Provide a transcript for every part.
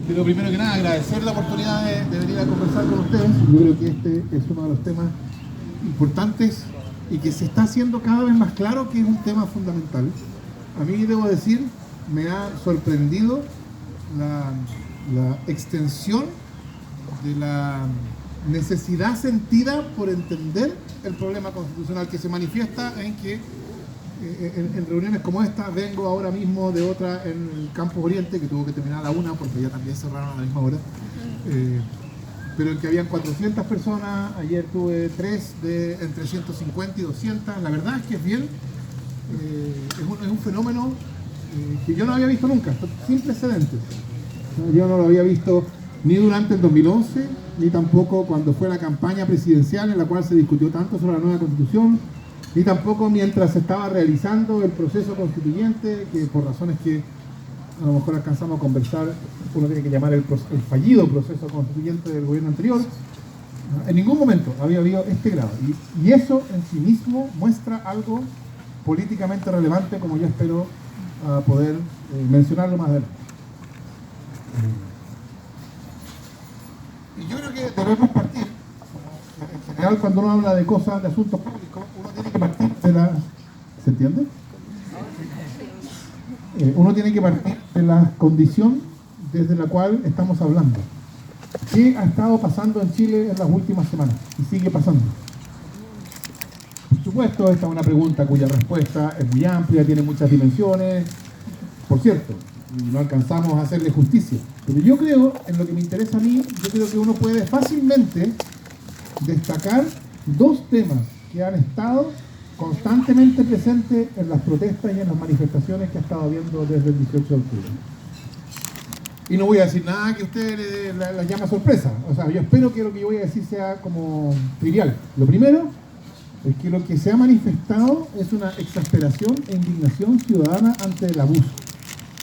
Pero primero que nada, agradecer la oportunidad de venir a conversar con ustedes. Yo creo que este es uno de los temas importantes y que se está haciendo cada vez más claro que es un tema fundamental. A mí, debo decir, me ha sorprendido la extensión de la necesidad sentida por entender el problema constitucional que se manifiesta en que en reuniones como esta, vengo ahora mismo de otra en el Campus Oriente, que tuvo que terminar a la 1 porque ya también cerraron a la misma hora, pero en que habían 400 personas, ayer tuve 3 de entre 150 y 200, la verdad es que es bien, es un fenómeno que yo no había visto nunca, sin precedentes. Yo no lo había visto ni durante el 2011, ni tampoco cuando fue la campaña presidencial en la cual se discutió tanto sobre la nueva Constitución, ni tampoco mientras se estaba realizando el proceso constituyente, que por razones que a lo mejor alcanzamos a conversar, uno tiene que llamar el fallido proceso constituyente del gobierno anterior. En ningún momento había habido este grado. Y eso en sí mismo muestra algo políticamente relevante, como yo espero poder mencionarlo más adelante. Y yo creo que debemos partir, en general cuando uno habla de cosas, de asuntos públicos, uno tiene que partir de la... ¿Se entiende? Uno tiene que partir de la condición desde la cual estamos hablando. ¿Qué ha estado pasando en Chile en las últimas semanas? Y sigue pasando. Por supuesto, esta es una pregunta cuya respuesta es muy amplia, tiene muchas dimensiones. Por cierto, no alcanzamos a hacerle justicia. Pero yo creo, en lo que me interesa a mí, yo creo que uno puede fácilmente destacar dos temas que han estado constantemente presentes en las protestas y en las manifestaciones que ha estado habiendo desde el 18 de octubre. Y no voy a decir nada que usted la llame sorpresa. O sea, yo espero que lo que yo voy a decir sea como trivial. Lo primero es que lo que se ha manifestado es una exasperación e indignación ciudadana ante el abuso.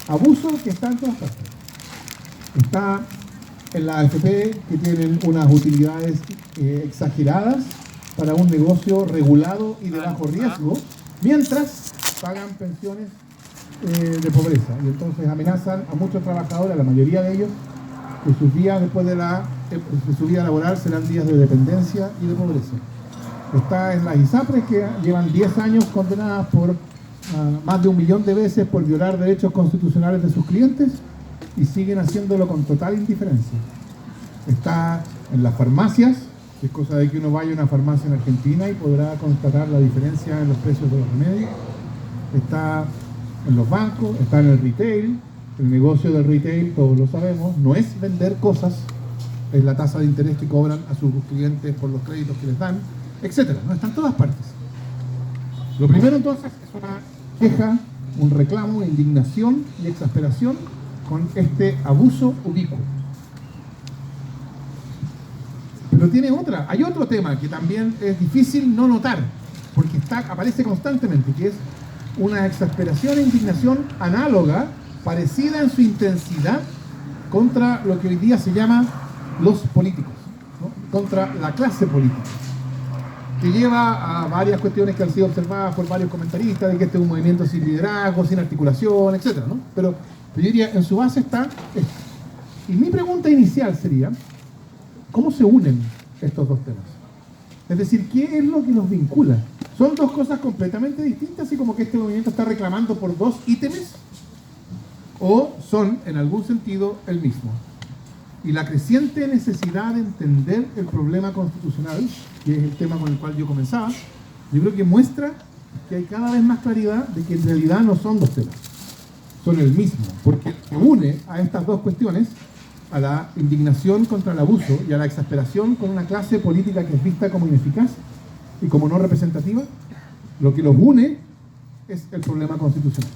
Abuso que está en todas partes. Está en la AFP, que tienen unas utilidades exageradas para un negocio regulado y de bajo riesgo, mientras pagan pensiones de pobreza. Y entonces amenazan a muchos trabajadores, a la mayoría de ellos, que sus días después de su vida laboral serán días de dependencia y de pobreza. Está en las ISAPRES, que llevan 10 años condenadas por más de 1 millón de veces por violar derechos constitucionales de sus clientes y siguen haciéndolo con total indiferencia. Está en las farmacias, que es cosa de que uno vaya a una farmacia en Argentina y podrá constatar la diferencia en los precios de los remedios. Está en los bancos, está en el retail. El negocio del retail, todos lo sabemos, no es vender cosas, es la tasa de interés que cobran a sus clientes por los créditos que les dan, etcétera. No, está en todas partes. Lo primero entonces es una queja, un reclamo, una indignación y exasperación con este abuso ubicuo. Pero hay otro tema que también es difícil no notar, porque aparece constantemente, que es una exasperación e indignación análoga, parecida en su intensidad, contra lo que hoy día se llama los políticos, ¿no? Contra la clase política, que lleva a varias cuestiones que han sido observadas por varios comentaristas, de que este es un movimiento sin liderazgo, sin articulación, etcétera, ¿no? Pero yo diría, en su base está esto. Y mi pregunta inicial sería, ¿cómo se unen estos dos temas? Es decir, ¿qué es lo que los vincula? ¿Son dos cosas completamente distintas, así como que este movimiento está reclamando por dos ítems? ¿O son, en algún sentido, el mismo? Y la creciente necesidad de entender el problema constitucional, que es el tema con el cual yo comenzaba, yo creo que muestra que hay cada vez más claridad de que en realidad no son dos temas, son el mismo, porque se une a estas dos cuestiones, a la indignación contra el abuso y a la exasperación con una clase política que es vista como ineficaz y como no representativa. Lo que los une es el problema constitucional.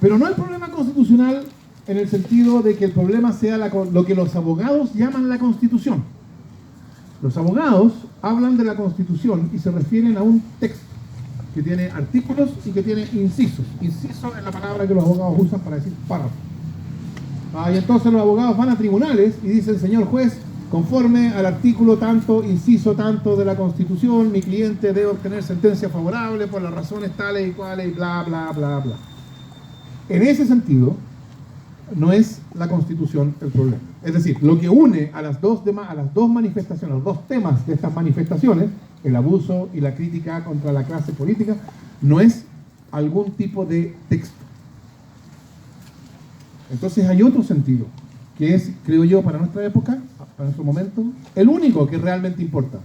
Pero no el problema constitucional en el sentido de que el problema sea lo que los abogados llaman la Constitución. Los abogados hablan de la Constitución y se refieren a un texto que tiene artículos y que tiene incisos. Inciso es la palabra que los abogados usan para decir párrafo. Y entonces los abogados van a tribunales y dicen, señor juez, conforme al artículo tanto, inciso tanto de la Constitución, mi cliente debe obtener sentencia favorable por las razones tales y cuales, y bla, bla, bla, bla. En ese sentido, no es la Constitución el problema. Es decir, lo que une a las dos manifestaciones, los dos temas de estas manifestaciones, el abuso y la crítica contra la clase política, no es algún tipo de texto. Entonces hay otro sentido, que es, creo yo, para nuestra época, para nuestro momento, el único que realmente importa,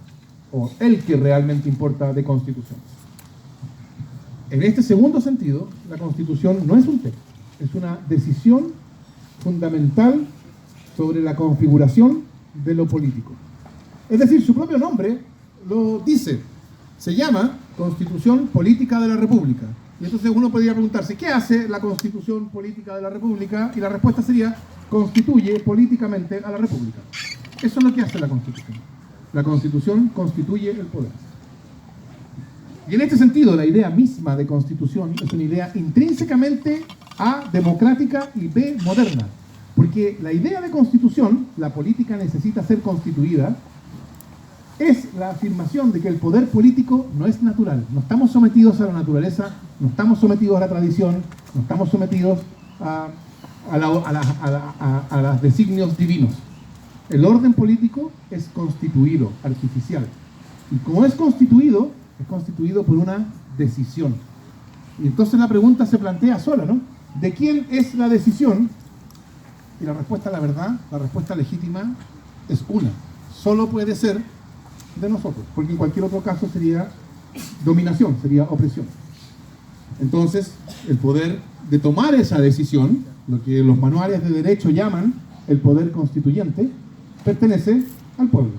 o el que realmente importa de Constitución. En este segundo sentido, la Constitución no es un texto, es una decisión fundamental sobre la configuración de lo político. Es decir, su propio nombre lo dice, se llama Constitución Política de la República. Y entonces uno podría preguntarse, ¿qué hace la Constitución Política de la República? Y la respuesta sería, constituye políticamente a la República. Eso es lo que hace la Constitución. La Constitución constituye el poder. Y en este sentido, la idea misma de Constitución es una idea intrínsecamente A, democrática, y B, moderna. Porque la idea de Constitución, la política necesita ser constituida, es la afirmación de que el poder político no es natural. No estamos sometidos a la naturaleza, no estamos sometidos a la tradición, no estamos sometidos a los designios divinos. El orden político es constituido, artificial. Y como es constituido por una decisión. Y entonces la pregunta se plantea sola, ¿no? ¿De quién es la decisión? Y la respuesta, la verdad, la respuesta legítima es una. Solo puede ser de nosotros, porque en cualquier otro caso sería dominación, sería opresión. Entonces, el poder de tomar esa decisión, lo que los manuales de derecho llaman el poder constituyente, pertenece al pueblo.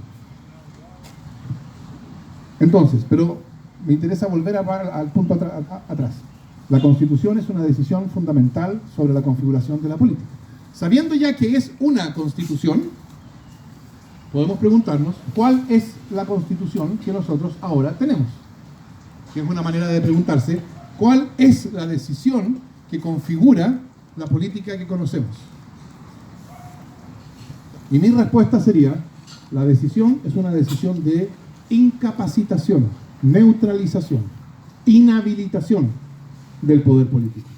Entonces, pero me interesa volver al punto atrás. La Constitución es una decisión fundamental sobre la configuración de la política. Sabiendo ya que es una Constitución, podemos preguntarnos cuál es la Constitución que nosotros ahora tenemos. Que es una manera de preguntarse cuál es la decisión que configura la política que conocemos. Y mi respuesta sería, la decisión es una decisión de incapacitación, neutralización, inhabilitación del poder político.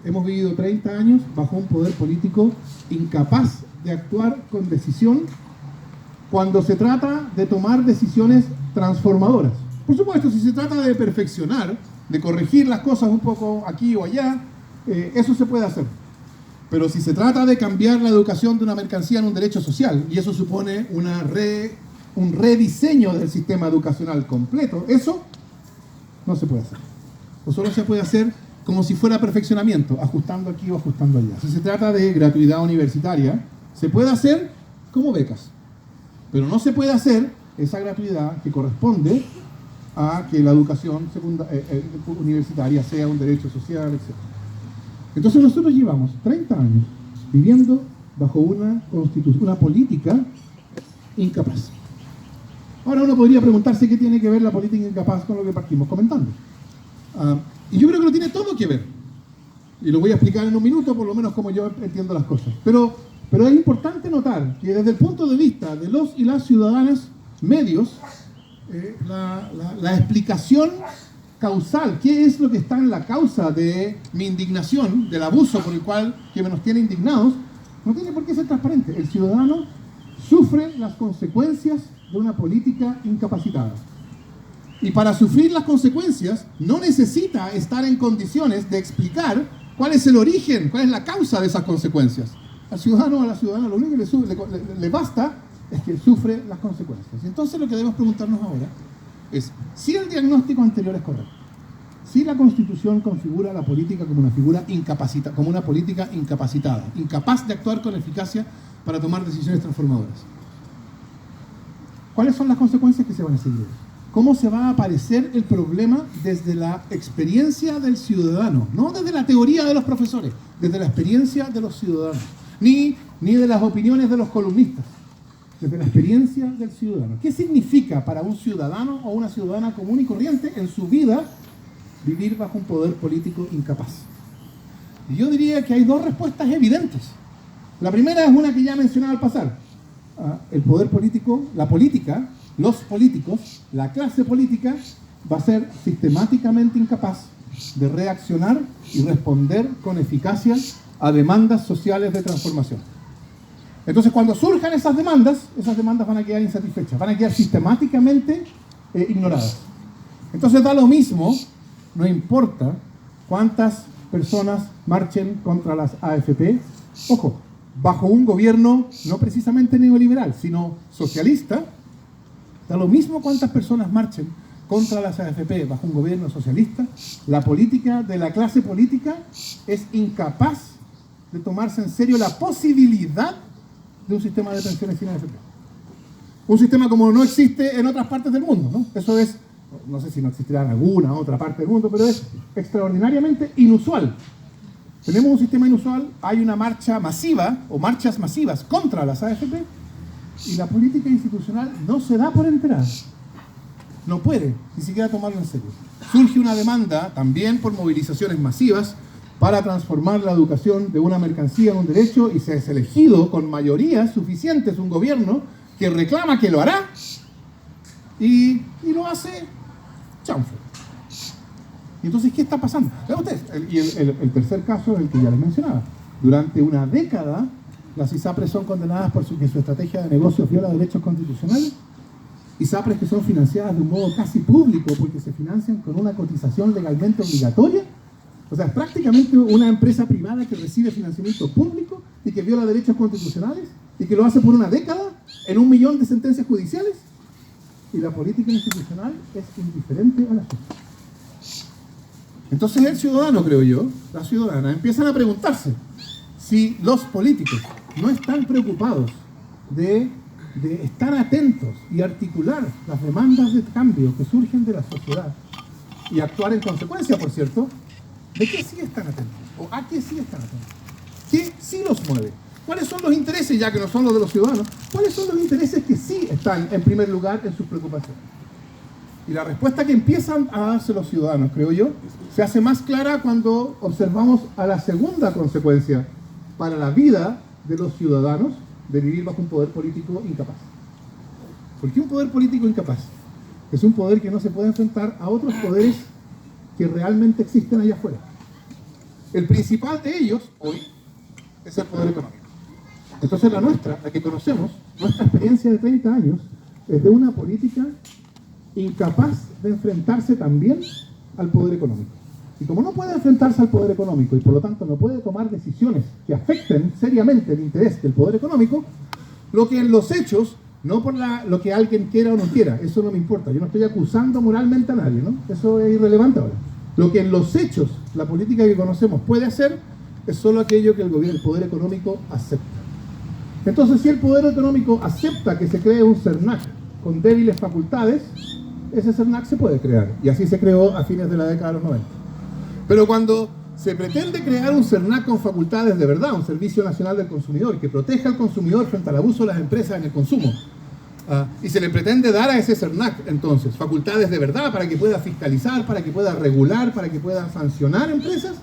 Hemos vivido 30 años bajo un poder político incapaz de actuar con decisión cuando se trata de tomar decisiones transformadoras. Por supuesto, si se trata de perfeccionar, de corregir las cosas un poco aquí o allá, eso se puede hacer. Pero si se trata de cambiar la educación de una mercancía en un derecho social, y eso supone un rediseño del sistema educacional completo, eso no se puede hacer. O solo se puede hacer como si fuera perfeccionamiento, ajustando aquí o ajustando allá. Si se trata de gratuidad universitaria, se puede hacer como becas. Pero no se puede hacer esa gratuidad que corresponde a que la educación universitaria sea un derecho social, etc. Entonces nosotros llevamos 30 años viviendo bajo una constitución, una política incapaz. Ahora uno podría preguntarse qué tiene que ver la política incapaz con lo que partimos comentando. Y yo creo que lo tiene todo que ver. Y lo voy a explicar en un minuto, por lo menos como yo entiendo las cosas. Pero es importante notar que desde el punto de vista de los y las ciudadanas medios, la explicación causal, qué es lo que está en la causa de mi indignación, del abuso por el cual que nos tiene indignados, no tiene por qué ser transparente. El ciudadano sufre las consecuencias de una política incapacitada. Y para sufrir las consecuencias no necesita estar en condiciones de explicar cuál es el origen, cuál es la causa de esas consecuencias. Al ciudadano o a la ciudadana lo único que le basta es que sufre las consecuencias. Entonces lo que debemos preguntarnos ahora es si el diagnóstico anterior es correcto, si la Constitución configura la política como una política incapacitada, incapaz de actuar con eficacia para tomar decisiones transformadoras. ¿Cuáles son las consecuencias que se van a seguir? ¿Cómo se va a aparecer el problema desde la experiencia del ciudadano? No desde la teoría de los profesores, desde la experiencia de los ciudadanos. Ni de las opiniones de los columnistas, desde la experiencia del ciudadano. ¿Qué significa para un ciudadano o una ciudadana común y corriente en su vida vivir bajo un poder político incapaz? Y yo diría que hay dos respuestas evidentes. La primera es una que ya mencionaba al pasar. El poder político, la política, los políticos, la clase política va a ser sistemáticamente incapaz de reaccionar y responder con eficacia a demandas sociales de transformación. Entonces, cuando surjan esas demandas van a quedar insatisfechas, van a quedar sistemáticamente ignoradas. Entonces da lo mismo, no importa cuántas personas marchen contra las AFP, ojo, bajo un gobierno no precisamente neoliberal, sino socialista, da lo mismo cuántas personas marchen contra las AFP bajo un gobierno socialista, la política de la clase política es incapaz de tomarse en serio la posibilidad de un sistema de pensiones sin AFP. Un sistema como no existe en otras partes del mundo, ¿no? Eso es, no sé si no existirá en alguna otra parte del mundo, pero es extraordinariamente inusual. Tenemos un sistema inusual, hay una marcha masiva o marchas masivas contra las AFP y la política institucional no se da por enterada. No puede ni siquiera tomarlo en serio. Surge una demanda también por movilizaciones masivas para transformar la educación de una mercancía en un derecho y se ha elegido con mayorías suficientes un gobierno que reclama que lo hará y lo hace chanfle. Y entonces, ¿qué está pasando? Vean ustedes, el tercer caso es el que ya les mencionaba. Durante una década, las ISAPRES son condenadas porque su estrategia de negocio viola derechos constitucionales. ISAPRES que son financiadas de un modo casi público porque se financian con una cotización legalmente obligatoria. O sea, es prácticamente una empresa privada que recibe financiamiento público y que viola derechos constitucionales y que lo hace por una década en 1 millón de sentencias judiciales. Y la política institucional es indiferente a la sociedad. Entonces el ciudadano, creo yo, la ciudadana, empiezan a preguntarse si los políticos no están preocupados de estar atentos y articular las demandas de cambio que surgen de la sociedad y actuar en consecuencia, por cierto, de qué sí están atentos o a qué sí están atentos, qué sí los mueve, cuáles son los intereses, ya que no son los de los ciudadanos, cuáles son los intereses que sí están en primer lugar en sus preocupaciones. Y la respuesta que empiezan a darse los ciudadanos, creo yo, se hace más clara cuando observamos a la segunda consecuencia para la vida de los ciudadanos de vivir bajo un poder político incapaz. ¿Por qué un poder político incapaz? Es un poder que no se puede enfrentar a otros poderes que realmente existen allá afuera. El principal de ellos, hoy, es el poder económico. Entonces la nuestra, la que conocemos, nuestra experiencia de 30 años, es de una política incapaz de enfrentarse también al poder económico. Y como no puede enfrentarse al poder económico y por lo tanto no puede tomar decisiones que afecten seriamente el interés del poder económico, lo que en los hechos, no por lo que alguien quiera o no quiera, eso no me importa, yo no estoy acusando moralmente a nadie, ¿no? Eso es irrelevante ahora. Lo que en los hechos la política que conocemos puede hacer es solo aquello que el poder económico acepta. Entonces, si el poder económico acepta que se cree un CERNAC con débiles facultades, ese CERNAC se puede crear, y así se creó a fines de la década de los 90. Pero cuando se pretende crear un CERNAC con facultades de verdad, un Servicio Nacional del Consumidor, que proteja al consumidor frente al abuso de las empresas en el consumo, y se le pretende dar a ese CERNAC, entonces, facultades de verdad para que pueda fiscalizar, para que pueda regular, para que pueda sancionar empresas,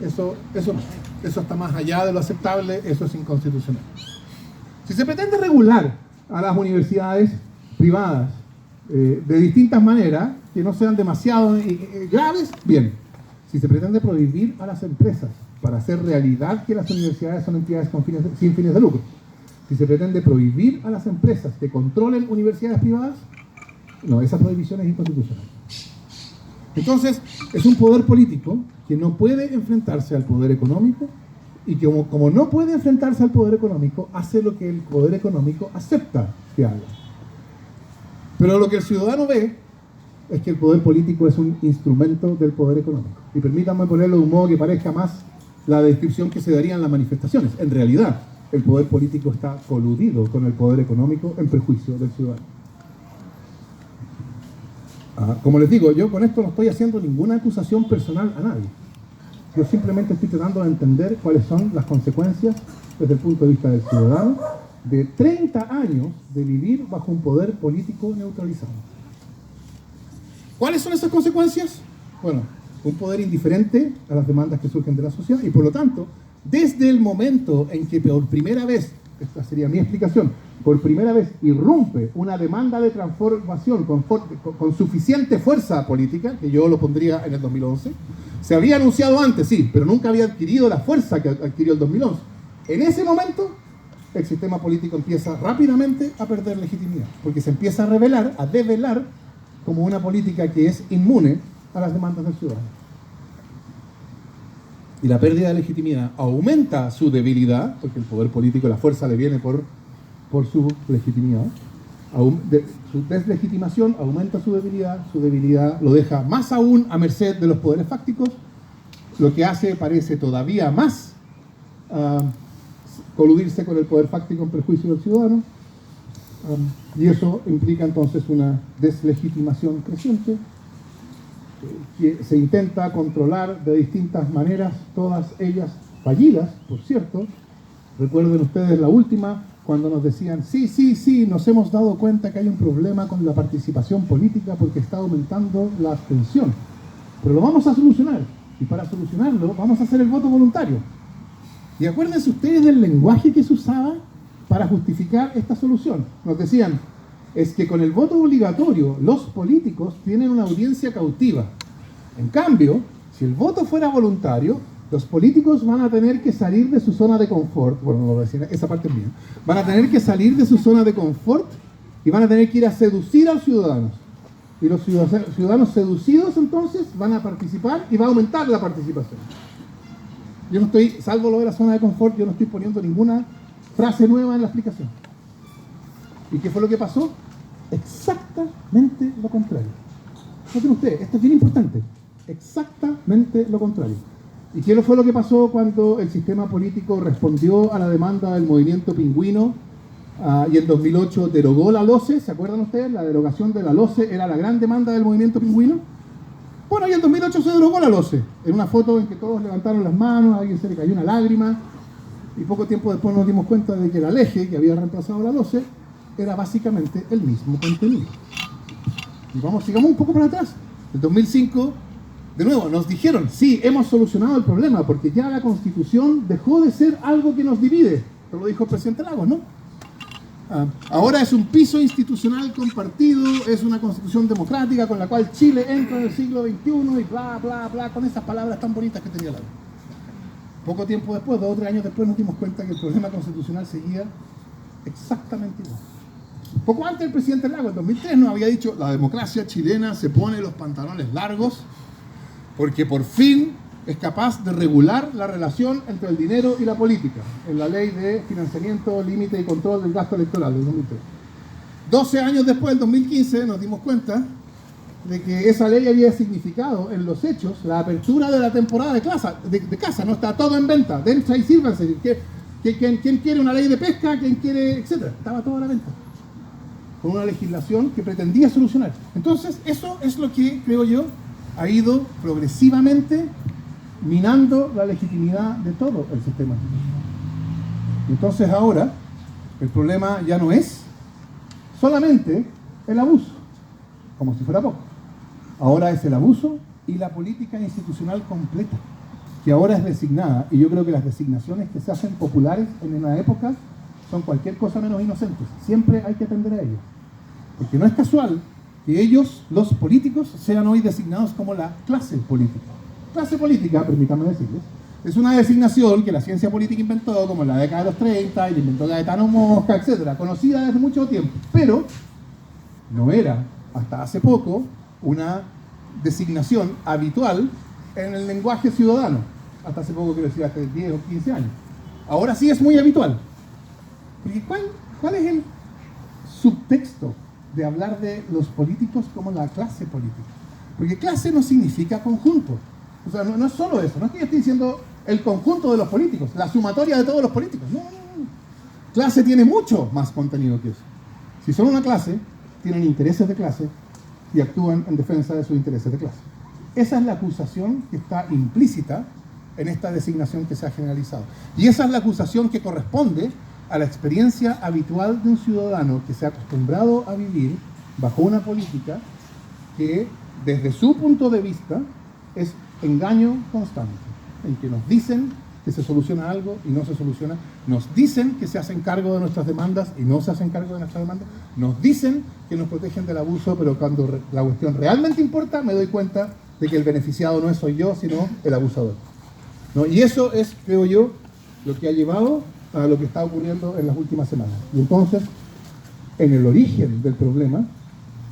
eso está más allá de lo aceptable, eso es inconstitucional. Si se pretende regular a las universidades privadas de distintas maneras, que no sean demasiado graves, bien. Si se pretende prohibir a las empresas para hacer realidad que las universidades son entidades sin fines de lucro, si se pretende prohibir a las empresas que controlen universidades privadas, no, esa prohibición es inconstitucional. Entonces, es un poder político que no puede enfrentarse al poder económico y que como no puede enfrentarse al poder económico, hace lo que el poder económico acepta que haga. Pero lo que el ciudadano ve es que el poder político es un instrumento del poder económico. Y permítanme ponerlo de un modo que parezca más la descripción que se daría en las manifestaciones. En realidad, el poder político está coludido con el poder económico en perjuicio del ciudadano. Como les digo, yo con esto no estoy haciendo ninguna acusación personal a nadie. Yo simplemente estoy tratando de entender cuáles son las consecuencias desde el punto de vista del ciudadano de 30 años de vivir bajo un poder político neutralizado. ¿Cuáles son esas consecuencias? Bueno, un poder indiferente a las demandas que surgen de la sociedad y por lo tanto, desde el momento en que por primera vez, esta sería mi explicación, por primera vez irrumpe una demanda de transformación con suficiente fuerza política, que yo lo pondría en el 2011, Se había anunciado antes, sí, pero nunca había adquirido la fuerza que adquirió el 2011. En ese momento, el sistema político empieza rápidamente a perder legitimidad, porque se empieza a revelar, a develar, como una política que es inmune a las demandas del ciudadano. Y la pérdida de legitimidad aumenta su debilidad, porque el poder político, la fuerza le viene por su legitimidad. Su deslegitimación aumenta su debilidad lo deja más aún a merced de los poderes fácticos, lo que hace, parece todavía más coludirse con el poder fáctico en perjuicio del ciudadano, y eso implica entonces una deslegitimación creciente que se intenta controlar de distintas maneras, todas ellas fallidas, por cierto. Recuerden ustedes la última, cuando nos decían, sí, nos hemos dado cuenta que hay un problema con la participación política porque está aumentando la abstención, pero lo vamos a solucionar, y para solucionarlo vamos a hacer el voto voluntario. Y acuérdense ustedes del lenguaje que se usaba para justificar esta solución. Nos decían, es que con el voto obligatorio los políticos tienen una audiencia cautiva. En cambio, si el voto fuera voluntario, los políticos van a tener que salir de su zona de confort. Bueno, no lo decía, esa parte es mía. Van a tener que salir de su zona de confort y van a tener que ir a seducir a los ciudadanos. Y los ciudadanos seducidos entonces van a participar y va a aumentar la participación. Yo no estoy, salvo lo de la zona de confort, yo no estoy poniendo ninguna frase nueva en la explicación. ¿Y qué fue lo que pasó? Exactamente lo contrario. Noten ustedes, esto es bien importante. Exactamente lo contrario. ¿Y qué fue lo que pasó cuando el sistema político respondió a la demanda del movimiento pingüino y en 2008 derogó la LOCE? ¿Se acuerdan ustedes? La derogación de la LOCE era la gran demanda del movimiento pingüino. Bueno, y en 2008 se derogó la LOCE. En una foto en que todos levantaron las manos, a alguien se le cayó una lágrima, y poco tiempo después nos dimos cuenta de que la LEGE, que había reemplazado la LOCE, era básicamente el mismo contenido. Y sigamos un poco para atrás. En 2005, de nuevo, nos dijeron, sí, hemos solucionado el problema, porque ya la Constitución dejó de ser algo que nos divide. Esto lo dijo el presidente Lagos, ¿no? Ahora es un piso institucional compartido, es una constitución democrática con la cual Chile entra en el siglo XXI y bla, bla, bla, con esas palabras tan bonitas que tenía Lagos. Poco tiempo después, 2 o 3 años después, nos dimos cuenta que el problema constitucional seguía exactamente igual. Poco antes el presidente Lagos, en 2003, nos había dicho, la democracia chilena se pone los pantalones largos porque por fin es capaz de regular la relación entre el dinero y la política, en la ley de financiamiento, límite y control del gasto electoral del 2003. 12 años después, del 2015, nos dimos cuenta de que esa ley había significado en los hechos la apertura de la temporada de caza, no está todo en venta, dense y sírvanse. ¿Quién quiere una ley de pesca? ¿Quién quiere? Etcétera. Estaba todo a la venta, con una legislación que pretendía solucionar. Entonces, eso es lo que, creo yo, ha ido progresivamente minando la legitimidad de todo el sistema. Entonces ahora, el problema ya no es solamente el abuso, como si fuera poco. Ahora es el abuso y la política institucional completa, que ahora es designada, y yo creo que las designaciones que se hacen populares en una época son cualquier cosa menos inocentes. Siempre hay que atender a ellos, porque no es casual que ellos, los políticos, sean hoy designados como la clase política. Clase política, permítanme decirles, es una designación que la ciencia política inventó como en la década de los 30, y la inventó Gaetano Mosca, etc., conocida desde mucho tiempo, pero no era, hasta hace poco, una designación habitual en el lenguaje ciudadano. Hasta hace poco, quiero decir, hace 10 o 15 años. Ahora sí es muy habitual. Porque ¿cuál es el subtexto de hablar de los políticos como la clase política? Porque clase no significa conjunto. O sea, no es solo eso. No es que yo esté diciendo el conjunto de los políticos, la sumatoria de todos los políticos. No. Clase tiene mucho más contenido que eso. Si son una clase, tienen intereses de clase y actúan en defensa de sus intereses de clase. Esa es la acusación que está implícita en esta designación que se ha generalizado. Y esa es la acusación que corresponde a la experiencia habitual de un ciudadano que se ha acostumbrado a vivir bajo una política que, desde su punto de vista, es engaño constante, en que nos dicen que se soluciona algo y no se soluciona, nos dicen que se hacen cargo de nuestras demandas y no se hacen cargo de nuestras demandas, nos dicen que nos protegen del abuso, pero cuando la cuestión realmente importa, me doy cuenta de que el beneficiado no soy yo, sino el abusador, ¿no? Y eso es, creo yo, lo que ha llevado a lo que está ocurriendo en las últimas semanas. Y entonces, en el origen del problema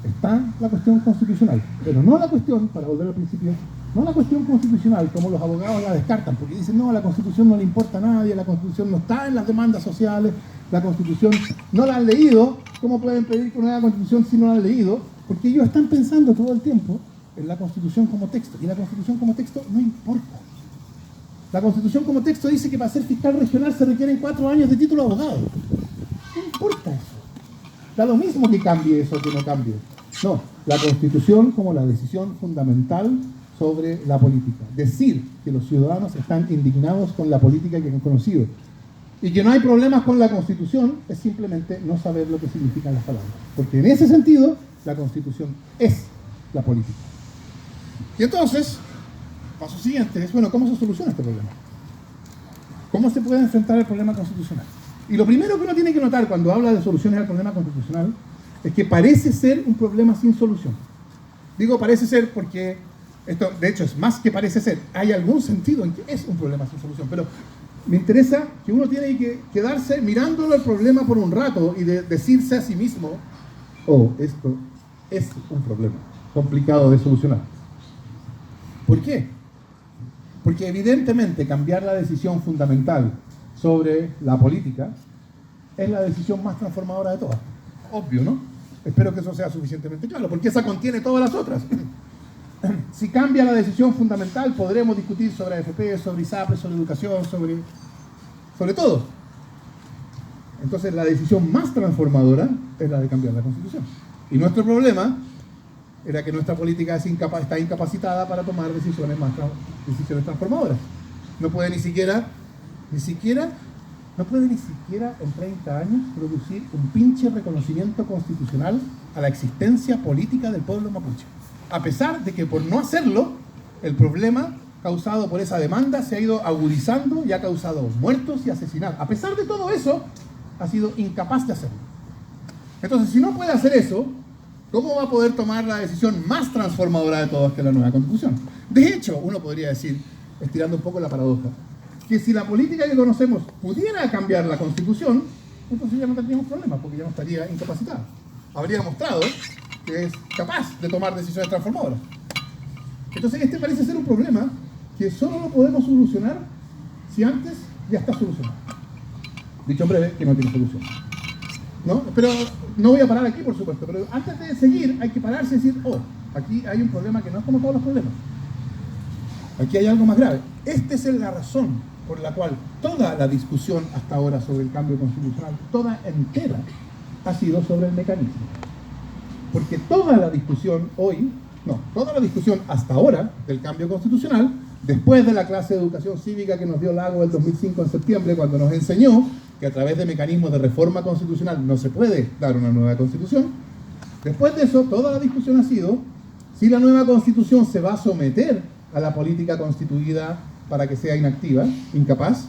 está la cuestión constitucional, pero no la cuestión, para volver al principio, no la cuestión constitucional como los abogados la descartan, porque dicen, no, la Constitución no le importa a nadie, la Constitución no está en las demandas sociales, la Constitución no la han leído. ¿Cómo pueden pedir una nueva Constitución si no la han leído? Porque ellos están pensando todo el tiempo en la Constitución como texto, y la Constitución como texto no importa. La Constitución como texto dice que para ser fiscal regional se requieren 4 años de título de abogado. No importa eso. Da lo mismo que cambie eso o que no cambie. No, la Constitución como la decisión fundamental sobre la política. Decir que los ciudadanos están indignados con la política que han conocido y que no hay problemas con la Constitución es simplemente no saber lo que significan las palabras. Porque en ese sentido, la Constitución es la política. Y entonces, paso siguiente es, bueno, ¿cómo se soluciona este problema? ¿Cómo se puede enfrentar el problema constitucional? Y lo primero que uno tiene que notar cuando habla de soluciones al problema constitucional es que parece ser un problema sin solución. Digo parece ser porque esto, de hecho, es más que parece ser. Hay algún sentido en que es un problema sin solución, pero me interesa que uno tiene que quedarse mirándolo el problema por un rato y decirse a sí mismo, oh, esto es un problema complicado de solucionar. ¿Por qué? Porque evidentemente cambiar la decisión fundamental sobre la política es la decisión más transformadora de todas. Obvio, ¿no? Espero que eso sea suficientemente claro, porque esa contiene todas las otras. Si cambia la decisión fundamental, podremos discutir sobre AFP, sobre ISAPRE, sobre educación, sobre todo. Entonces, la decisión más transformadora es la de cambiar la Constitución. Y nuestro problema era que nuestra política está incapacitada para tomar decisiones transformadoras. No puede ni siquiera en 30 años producir un pinche reconocimiento constitucional a la existencia política del pueblo mapuche. A pesar de que por no hacerlo, el problema causado por esa demanda se ha ido agudizando y ha causado muertos y asesinatos. A pesar de todo eso, ha sido incapaz de hacerlo. Entonces, si no puede hacer eso, ¿cómo va a poder tomar la decisión más transformadora de todas, que es la nueva Constitución? De hecho, uno podría decir, estirando un poco la paradoja, que si la política que conocemos pudiera cambiar la Constitución, entonces ya no tendríamos problemas, porque ya no estaría incapacitada. Habría mostrado que es capaz de tomar decisiones transformadoras. Entonces este parece ser un problema que solo lo podemos solucionar si antes ya está solucionado. Dicho en breve, que no tiene solución, ¿no? Pero no voy a parar aquí, por supuesto, pero antes de seguir hay que pararse y decir, oh, aquí hay un problema que no es como todos los problemas. Aquí hay algo más grave. Esta es la razón por la cual toda la discusión hasta ahora sobre el cambio constitucional, toda entera, ha sido sobre el mecanismo. Porque toda la discusión hasta ahora del cambio constitucional, después de la clase de educación cívica que nos dio Lago el 2005 en septiembre, cuando nos enseñó que a través de mecanismos de reforma constitucional no se puede dar una nueva constitución, después de eso toda la discusión ha sido si la nueva constitución se va a someter a la política constituida para que sea inactiva, incapaz,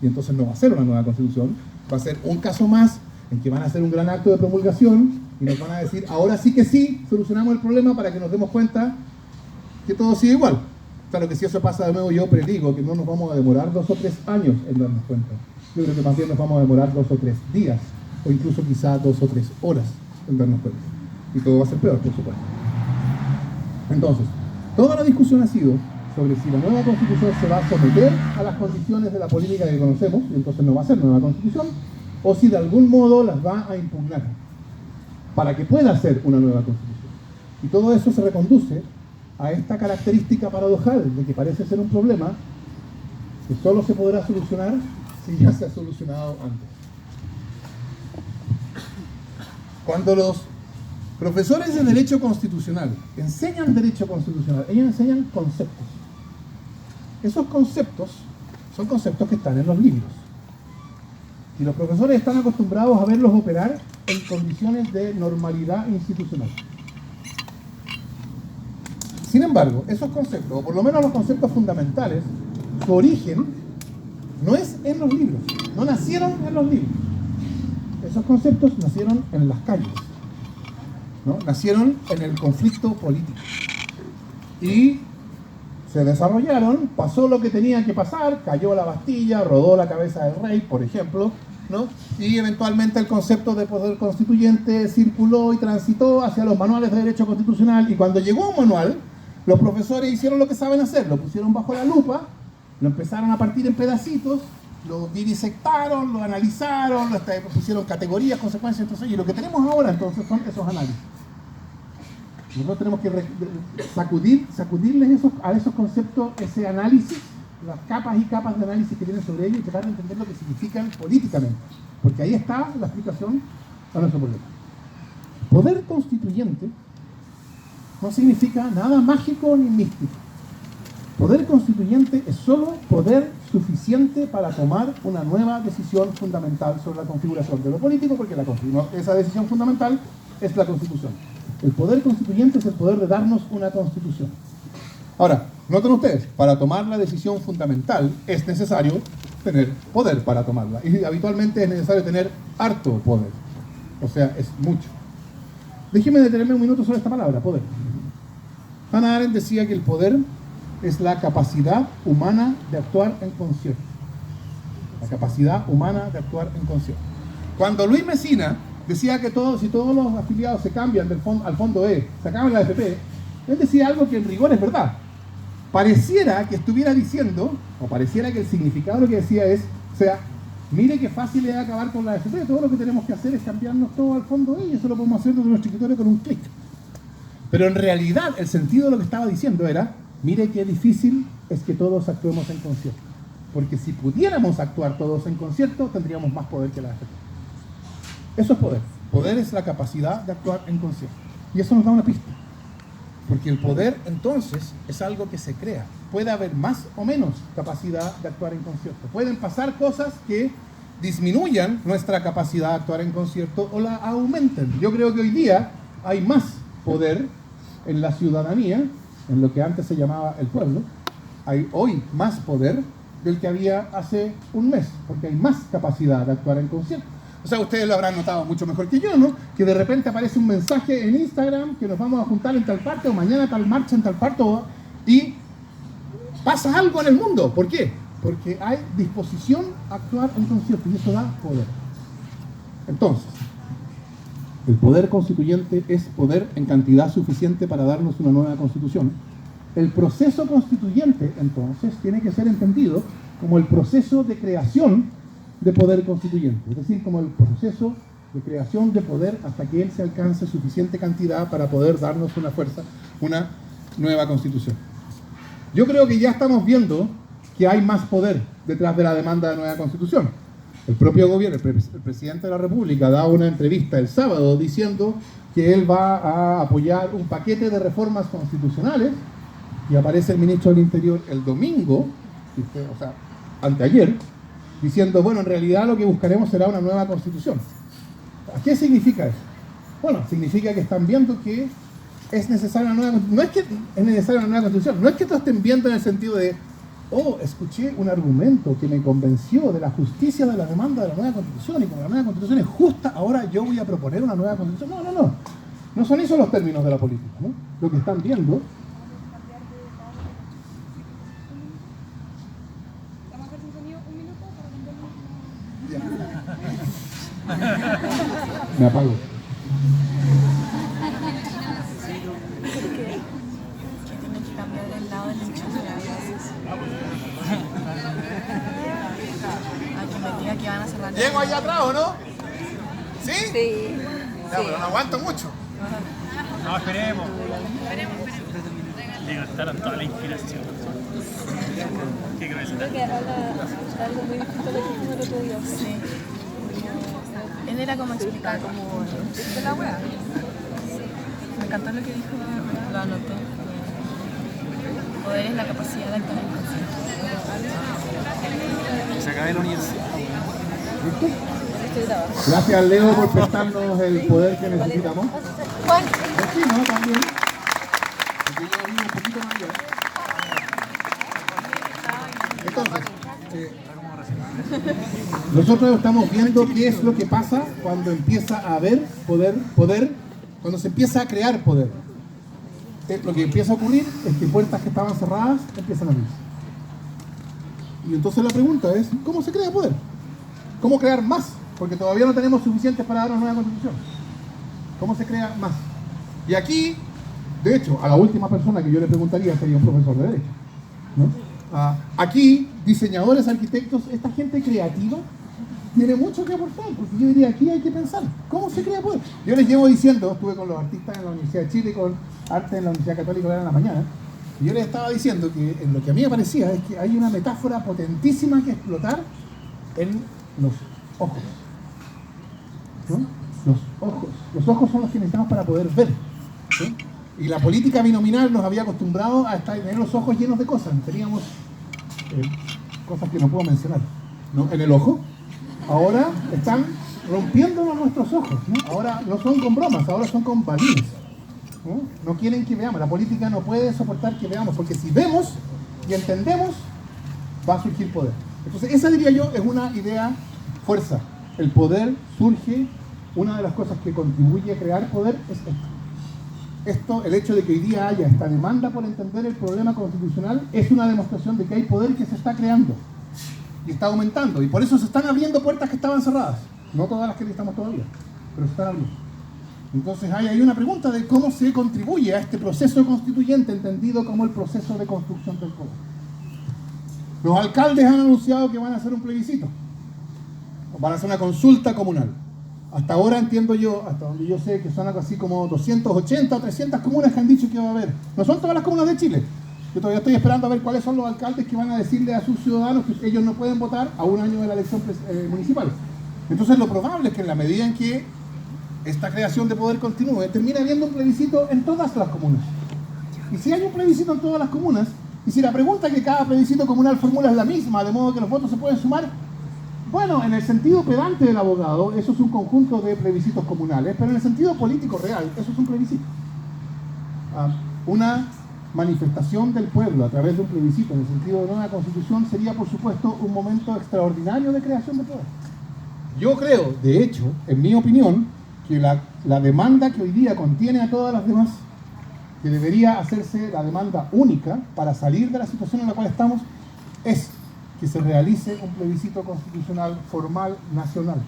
y entonces no va a ser una nueva constitución, va a ser un caso más en que van a hacer un gran acto de promulgación y nos van a decir, ahora sí que sí, solucionamos el problema para que nos demos cuenta que todo sigue igual. Claro que si eso pasa de nuevo, yo predigo que no nos vamos a demorar 2 o 3 años en darnos cuenta. Yo creo que más bien nos vamos a demorar 2 o 3 días, o incluso quizá 2 o 3 horas en darnos cuenta. Y todo va a ser peor, por supuesto. Entonces, toda la discusión ha sido sobre si la nueva constitución se va a someter a las condiciones de la política que conocemos, y entonces no va a ser nueva constitución, o si de algún modo las va a impugnar para que pueda ser una nueva constitución. Y todo eso se reconduce a esta característica paradojal de que parece ser un problema que solo se podrá solucionar si ya se ha solucionado antes. Cuando los profesores de Derecho Constitucional enseñan Derecho Constitucional, ellos enseñan conceptos. Esos conceptos son conceptos que están en los libros. Y los profesores están acostumbrados a verlos operar en condiciones de normalidad institucional. Sin embargo, esos conceptos, o por lo menos los conceptos fundamentales, su origen no es en los libros, no nacieron en los libros. Esos conceptos nacieron en las calles, ¿no? Nacieron en el conflicto político. Y se desarrollaron, pasó lo que tenía que pasar, cayó la Bastilla, rodó la cabeza del rey, por ejemplo, ¿no? Y eventualmente el concepto de poder constituyente circuló y transitó hacia los manuales de derecho constitucional, y cuando llegó un manual, los profesores hicieron lo que saben hacer, lo pusieron bajo la lupa, lo empezaron a partir en pedacitos, lo disectaron, lo analizaron, lo pusieron categorías, consecuencias, entonces, y lo que tenemos ahora entonces son esos análisis. Nosotros tenemos que sacudirles a esos conceptos, ese análisis, las capas y capas de análisis que tienen sobre ellos, y tratar de entender lo que significan políticamente, porque ahí está la explicación a nuestro problema. Poder constituyente no significa nada mágico ni místico. Poder constituyente es solo poder suficiente para tomar una nueva decisión fundamental sobre la configuración de lo político, porque esa decisión fundamental es la Constitución. El poder constituyente es el poder de darnos una Constitución. Ahora, noten ustedes, para tomar la decisión fundamental es necesario tener poder para tomarla. Y habitualmente es necesario tener harto poder. O sea, es mucho. Déjenme detenerme un minuto sobre esta palabra, poder. Hannah Arendt decía que el poder es la capacidad humana de actuar en concierto. La capacidad humana de actuar en concierto. Cuando Luis Messina decía que si todos los afiliados se cambian al fondo E, se acaban la AFP, él decía algo que en rigor es verdad. Pareciera que estuviera diciendo, o pareciera que el significado de lo que decía es, o sea, mire qué fácil es acabar con la AFP, todo lo que tenemos que hacer es cambiarnos todo al fondo E, y eso lo podemos hacer desde nuestro escritorio con un clic. Pero en realidad el sentido de lo que estaba diciendo era, mire qué difícil es que todos actuemos en concierto. Porque si pudiéramos actuar todos en concierto, tendríamos más poder que la AFP. Eso es poder. Poder es la capacidad de actuar en concierto. Y eso nos da una pista. Porque el poder, entonces, es algo que se crea. Puede haber más o menos capacidad de actuar en concierto. Pueden pasar cosas que disminuyan nuestra capacidad de actuar en concierto o la aumenten. Yo creo que hoy día hay más poder en la ciudadanía, en lo que antes se llamaba el pueblo. Hay hoy más poder del que había hace un mes, porque hay más capacidad de actuar en concierto. O sea, ustedes lo habrán notado mucho mejor que yo, ¿no? Que de repente aparece un mensaje en Instagram que nos vamos a juntar en tal parte, o mañana tal marcha en tal parte, y pasa algo en el mundo. ¿Por qué? Porque hay disposición a actuar en concierto, y eso da poder. Entonces, el poder constituyente es poder en cantidad suficiente para darnos una nueva constitución. El proceso constituyente, entonces, tiene que ser entendido como el proceso de creación de poder constituyente, es decir, como el proceso de creación de poder hasta que él se alcance suficiente cantidad para poder darnos una fuerza, una nueva constitución. Yo creo que ya estamos viendo que hay más poder detrás de la demanda de nueva constitución. El propio gobierno, el presidente de la República da una entrevista el sábado diciendo que él va a apoyar un paquete de reformas constitucionales, y aparece el ministro del Interior el domingo, o sea, anteayer, diciendo, bueno, en realidad lo que buscaremos será una nueva constitución. ¿Qué significa eso? Bueno, significa que están viendo que es necesaria una nueva constitución. No es que es necesaria una nueva constitución, no es que todos estén viendo en el sentido de, oh, escuché un argumento que me convenció de la justicia de la demanda de la nueva constitución, y como la nueva constitución es justa, ahora yo voy a proponer una nueva constitución. No. No son esos los términos de la política, ¿no? Lo que están viendo... Me apago. Tienen que cambiar el lado del enchufe. Que me diga que van a cerrar. ¿Llego allá atrás o no? ¿Sí? Sí. Ya, pero no aguanto mucho. No, esperemos. Le gastaron toda la inspiración. ¿Qué crees? Creo que habla algo muy distinto a lo que dijimos el otro día. Sí. Él era como explicar como de la wea. Me encantó lo que dijo, lo anoté. Poder es la capacidad de actuar en conciencia. Se acaba la universidad. Gracias, Leo, por prestarnos el poder que necesitamos. Juan. Sí, ¿no? También. Porque yo vivo un poquito más allá. Entonces, nosotros estamos viendo qué es lo que pasa cuando empieza a haber poder, cuando se empieza a crear poder. lo que empieza a ocurrir es que puertas que estaban cerradas empiezan a abrirse. Y entonces la pregunta es, ¿cómo se crea poder? ¿Cómo crear más? Porque todavía no tenemos suficientes para dar una nueva constitución. ¿Cómo se crea más? Y aquí, de hecho, a la última persona que yo le preguntaría sería un profesor de Derecho, ¿no? Aquí, diseñadores, arquitectos, esta gente creativa tiene mucho que aportar, porque yo diría, aquí hay que pensar, ¿cómo se crea poder? Yo les llevo diciendo, estuve con los artistas en la Universidad de Chile, con arte en la Universidad Católica en la mañana, y yo les estaba diciendo que en lo que a mí me parecía es que hay una metáfora potentísima que explotar en los ojos, ¿no? Los ojos. Los ojos son los que necesitamos para poder ver, ¿sí? Y la política binominal nos había acostumbrado a tener los ojos llenos de cosas. Teníamos cosas que no puedo mencionar, ¿no? En el ojo. Ahora están rompiéndonos nuestros ojos, ¿no? Ahora no son con bromas, ahora son con balines, ¿no? No quieren que veamos. La política no puede soportar que veamos, porque si vemos y entendemos, va a surgir poder. Entonces esa, diría yo, es una idea fuerza. El poder surge, una de las cosas que contribuye a crear poder es esto. El hecho de que hoy día haya esta demanda por entender el problema constitucional es una demostración de que hay poder que se está creando y está aumentando, y por eso se están abriendo puertas que estaban cerradas, no todas las que necesitamos todavía, pero se están abriendo. Entonces hay una pregunta de cómo se contribuye a este proceso constituyente entendido como el proceso de construcción del poder. Los alcaldes han anunciado que van a hacer un plebiscito, van a hacer una consulta comunal. Hasta ahora entiendo yo, hasta donde yo sé, que son algo así como 280 o 300 comunas que han dicho que va a haber. No son todas las comunas de Chile. Yo todavía estoy esperando a ver cuáles son los alcaldes que van a decirle a sus ciudadanos que ellos no pueden votar a un año de la elección municipal. Entonces lo probable es que en la medida en que esta creación de poder continúe, termine habiendo un plebiscito en todas las comunas. Y si hay un plebiscito en todas las comunas, y si la pregunta que cada plebiscito comunal formula es la misma, de modo que los votos se pueden sumar, bueno, en el sentido pedante del abogado, eso es un conjunto de plebiscitos comunales, pero en el sentido político real, eso es un plebiscito. Una manifestación del pueblo a través de un plebiscito en el sentido de una constitución sería, por supuesto, un momento extraordinario de creación de poder. Yo creo, de hecho, en mi opinión, que la demanda que hoy día contiene a todas las demás, que debería hacerse la demanda única para salir de la situación en la cual estamos, es que se realice un plebiscito constitucional formal nacional.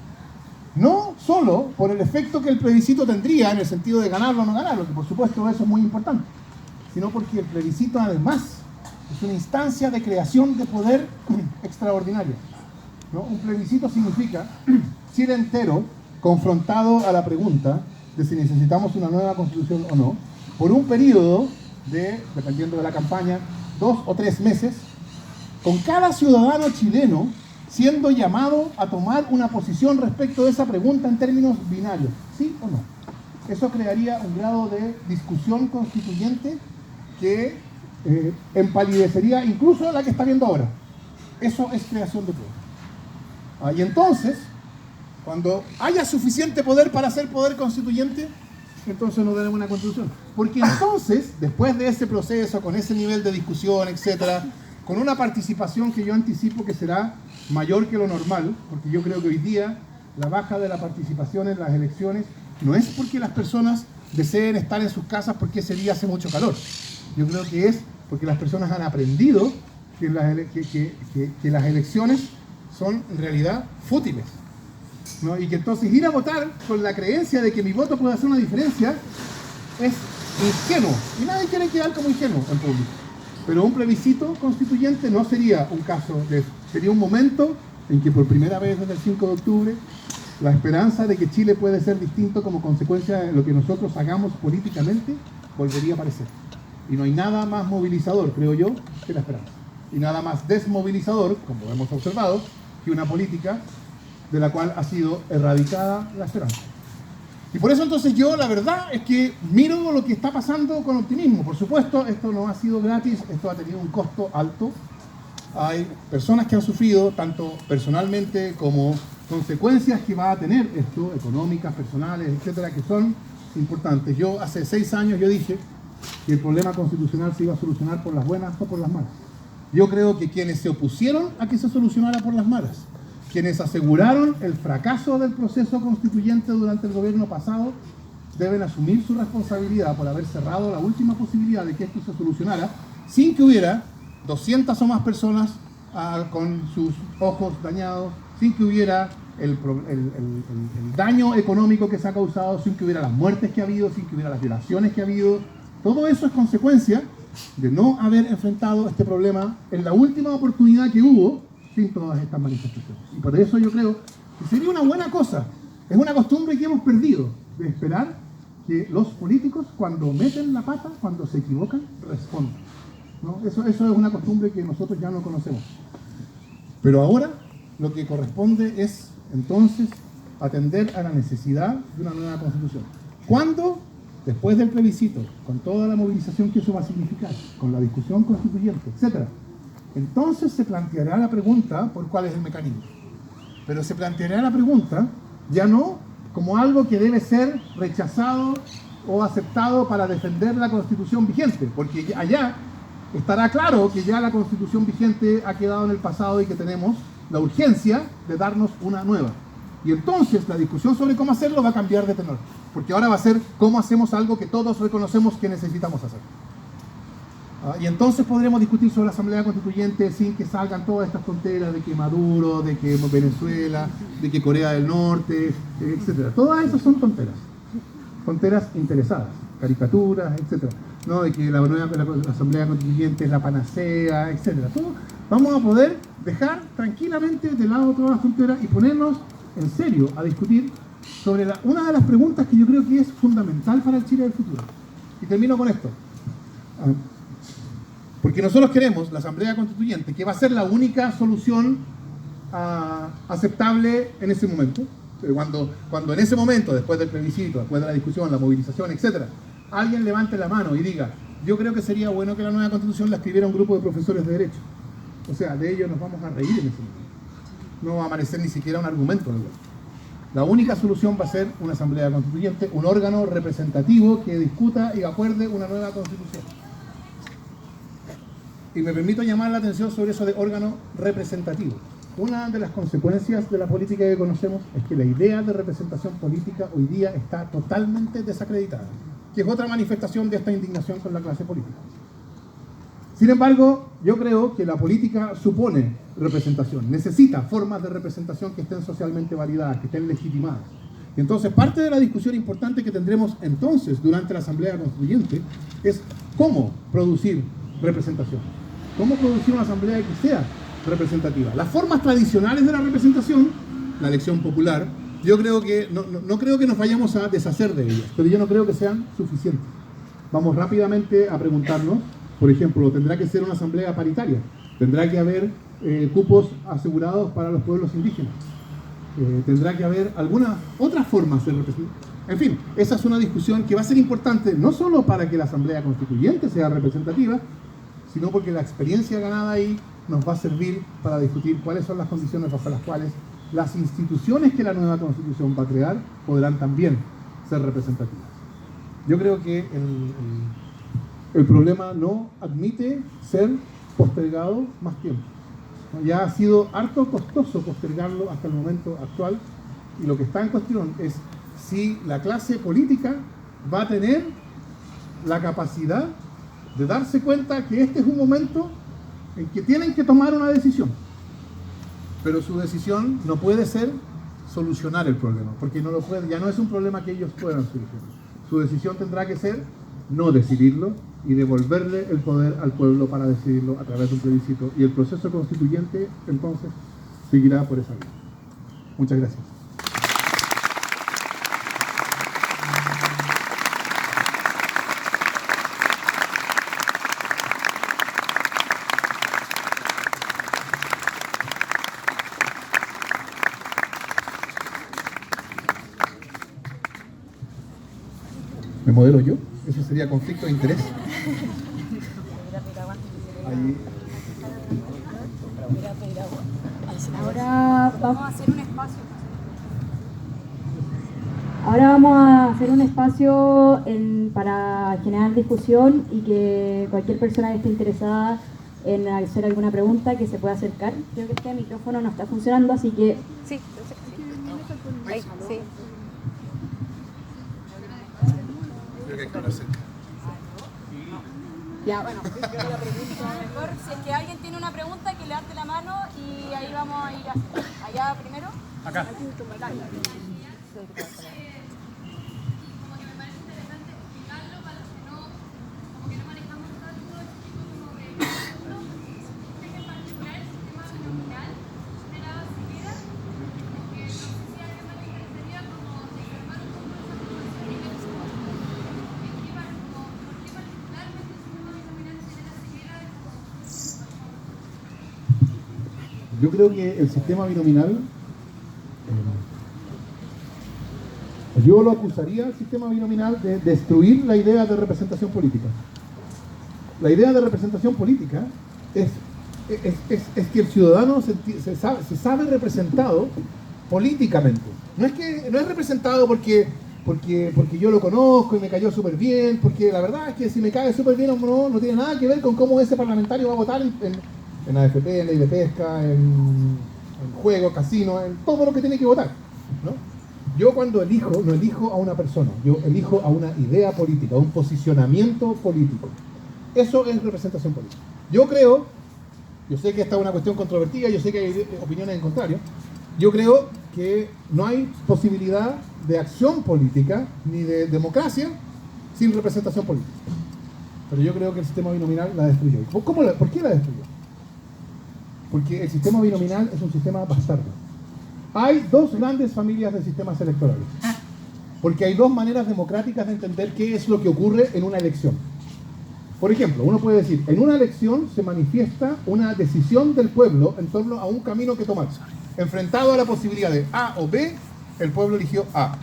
No solo por el efecto que el plebiscito tendría en el sentido de ganarlo o no ganarlo, que por supuesto eso es muy importante, sino porque el plebiscito además es una instancia de creación de poder extraordinaria, ¿no? Un plebiscito significa Chile entero confrontado a la pregunta de si necesitamos una nueva constitución o no, por un periodo de, dependiendo de la campaña, 2 o 3 meses, con cada ciudadano chileno siendo llamado a tomar una posición respecto de esa pregunta en términos binarios, ¿sí o no? Eso crearía un grado de discusión constituyente que empalidecería incluso la que está viendo ahora. Eso es creación de poder. Y entonces, cuando haya suficiente poder para hacer poder constituyente, entonces no tenemos una constitución. Porque entonces, después de ese proceso, con ese nivel de discusión, etcétera, con una participación que yo anticipo que será mayor que lo normal, porque yo creo que hoy día la baja de la participación en las elecciones no es porque las personas deseen estar en sus casas porque ese día hace mucho calor. Yo creo que es porque las personas han aprendido que las elecciones son en realidad fútiles, ¿no? Y que entonces ir a votar con la creencia de que mi voto puede hacer una diferencia es ingenuo. Y nadie quiere quedar como ingenuo en público. Pero un plebiscito constituyente no sería un caso de eso. Sería un momento en que por primera vez desde el 5 de octubre la esperanza de que Chile puede ser distinto como consecuencia de lo que nosotros hagamos políticamente volvería a aparecer. Y no hay nada más movilizador, creo yo, que la esperanza. Y nada más desmovilizador, como hemos observado, que una política de la cual ha sido erradicada la esperanza. Y por eso entonces yo la verdad es que miro lo que está pasando con optimismo. Por supuesto, esto no ha sido gratis, esto ha tenido un costo alto. Hay personas que han sufrido, tanto personalmente como consecuencias que va a tener esto, económicas, personales, etcétera, que son importantes. Yo hace 6 años yo dije que el problema constitucional se iba a solucionar por las buenas o por las malas. Yo creo que quienes se opusieron a que se solucionara por las malas, quienes aseguraron el fracaso del proceso constituyente durante el gobierno pasado, deben asumir su responsabilidad por haber cerrado la última posibilidad de que esto se solucionara sin que hubiera 200 o más personas con sus ojos dañados, sin que hubiera el daño económico que se ha causado, sin que hubiera las muertes que ha habido, sin que hubiera las violaciones que ha habido. Todo eso es consecuencia de no haber enfrentado este problema en la última oportunidad que hubo sin todas estas manifestaciones. Y por eso yo creo que sería una buena cosa, es una costumbre que hemos perdido, de esperar que los políticos, cuando meten la pata, cuando se equivocan, respondan, ¿no? Eso es una costumbre que nosotros ya no conocemos. Pero ahora lo que corresponde es, entonces, atender a la necesidad de una nueva constitución. ¿Cuándo? Después del plebiscito, con toda la movilización que eso va a significar, con la discusión constituyente, etc. Entonces se planteará la pregunta por cuál es el mecanismo. Pero se planteará la pregunta ya no como algo que debe ser rechazado o aceptado para defender la Constitución vigente, porque allá estará claro que ya la Constitución vigente ha quedado en el pasado y que tenemos la urgencia de darnos una nueva. Y entonces la discusión sobre cómo hacerlo va a cambiar de tenor, porque ahora va a ser cómo hacemos algo que todos reconocemos que necesitamos hacer. Y entonces podremos discutir sobre la Asamblea Constituyente sin que salgan todas estas tonteras de que Maduro, de que Venezuela, de que Corea del Norte, etc. Todas esas son tonteras interesadas, caricaturas, etc. ¿No? De que la Asamblea Constituyente es la panacea, etc. Todo, vamos a poder dejar tranquilamente de lado todas las tonteras y ponernos en serio a discutir sobre una de las preguntas que yo creo que es fundamental para el Chile del futuro. Y termino con esto. Porque nosotros queremos la Asamblea Constituyente, que va a ser la única solución aceptable en ese momento. Cuando en ese momento, después del plebiscito, después de la discusión, la movilización, etc., alguien levante la mano y diga, yo creo que sería bueno que la nueva Constitución la escribiera un grupo de profesores de Derecho. O sea, de ellos nos vamos a reír en ese momento. No va a aparecer ni siquiera un argumento. La única solución va a ser una Asamblea Constituyente, un órgano representativo que discuta y acuerde una nueva Constitución. Y me permito llamar la atención sobre eso de órgano representativo. Una de las consecuencias de la política que conocemos es que la idea de representación política hoy día está totalmente desacreditada, que es otra manifestación de esta indignación con la clase política. Sin embargo, yo creo que la política supone representación, necesita formas de representación que estén socialmente validadas, que estén legitimadas. Y entonces parte de la discusión importante que tendremos entonces durante la Asamblea Constituyente es cómo producir representación, cómo producir una asamblea que sea representativa. Las formas tradicionales de la representación, la elección popular, yo creo que no creo que nos vayamos a deshacer de ellas, pero yo no creo que sean suficientes. Vamos rápidamente a preguntarnos, por ejemplo, ¿tendrá que ser una asamblea paritaria? ¿Tendrá que haber cupos asegurados para los pueblos indígenas? ¿Tendrá que haber alguna otra forma de representación? En fin, esa es una discusión que va a ser importante no solo para que la Asamblea Constituyente sea representativa, sino porque la experiencia ganada ahí nos va a servir para discutir cuáles son las condiciones bajo las cuales las instituciones que la nueva Constitución va a crear podrán también ser representativas. Yo creo que el problema no admite ser postergado más tiempo. Ya ha sido harto costoso postergarlo hasta el momento actual, y lo que está en cuestión es si la clase política va a tener la capacidad de darse cuenta que este es un momento en que tienen que tomar una decisión. Pero su decisión no puede ser solucionar el problema, porque no lo puede, ya no es un problema que ellos puedan solucionar. Su decisión tendrá que ser no decidirlo y devolverle el poder al pueblo para decidirlo a través de un plebiscito. Y el proceso constituyente entonces seguirá por esa vía. Muchas gracias. ¿Me modelo yo? Eso sería conflicto de interés. Ahora vamos a hacer un espacio. Ahora vamos a hacer un espacio para generar discusión y que cualquier persona que esté interesada en hacer alguna pregunta que se pueda acercar. Creo que este micrófono no está funcionando, así que... Sí, ahí, sí. creo que hay que hablar cerca. Ya, bueno, mejor si es que alguien tiene una pregunta, que levante la mano y ahí vamos a ir allá primero. Acá. Yo creo que el sistema binominal, yo lo acusaría al sistema binominal de destruir la idea de representación política. La idea de representación política es que el ciudadano se sabe representado políticamente. No es representado porque yo lo conozco y me cayó súper bien, porque la verdad es que si me cae súper bien o no tiene nada que ver con cómo ese parlamentario va a votar en AFP, en ley de pesca, en juego, casino, en todo lo que tiene que votar, ¿no? Yo cuando elijo, no elijo a una persona, yo elijo a una idea política, a un posicionamiento político. Eso es representación política. Yo sé que esta es una cuestión controvertida, yo sé que hay opiniones en contrario, yo creo que no hay posibilidad de acción política ni de democracia sin representación política. Pero yo creo que el sistema binominal la destruyó. ¿Por qué la destruyó? Porque el sistema binominal es un sistema bastardo. Hay dos grandes familias de sistemas electorales. Porque hay dos maneras democráticas de entender qué es lo que ocurre en una elección. Por ejemplo, uno puede decir, en una elección se manifiesta una decisión del pueblo en torno a un camino que tomar. Enfrentado a la posibilidad de A o B, el pueblo eligió A.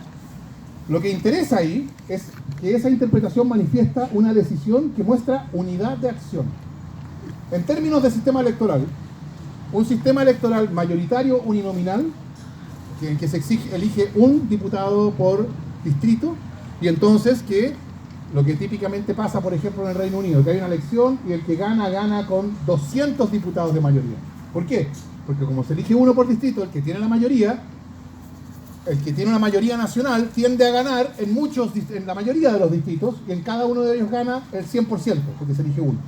Lo que interesa ahí es que esa interpretación manifiesta una decisión que muestra unidad de acción. En términos de sistema electoral, un sistema electoral mayoritario uninominal, en que se elige un diputado por distrito, y entonces que lo que típicamente pasa, por ejemplo, en el Reino Unido, que hay una elección y el que gana con 200 diputados de mayoría. ¿Por qué? Porque como se elige uno por distrito, el que tiene la mayoría, el que tiene una mayoría nacional, tiende a ganar en la mayoría de los distritos, y en cada uno de ellos gana el 100%, porque se elige uno.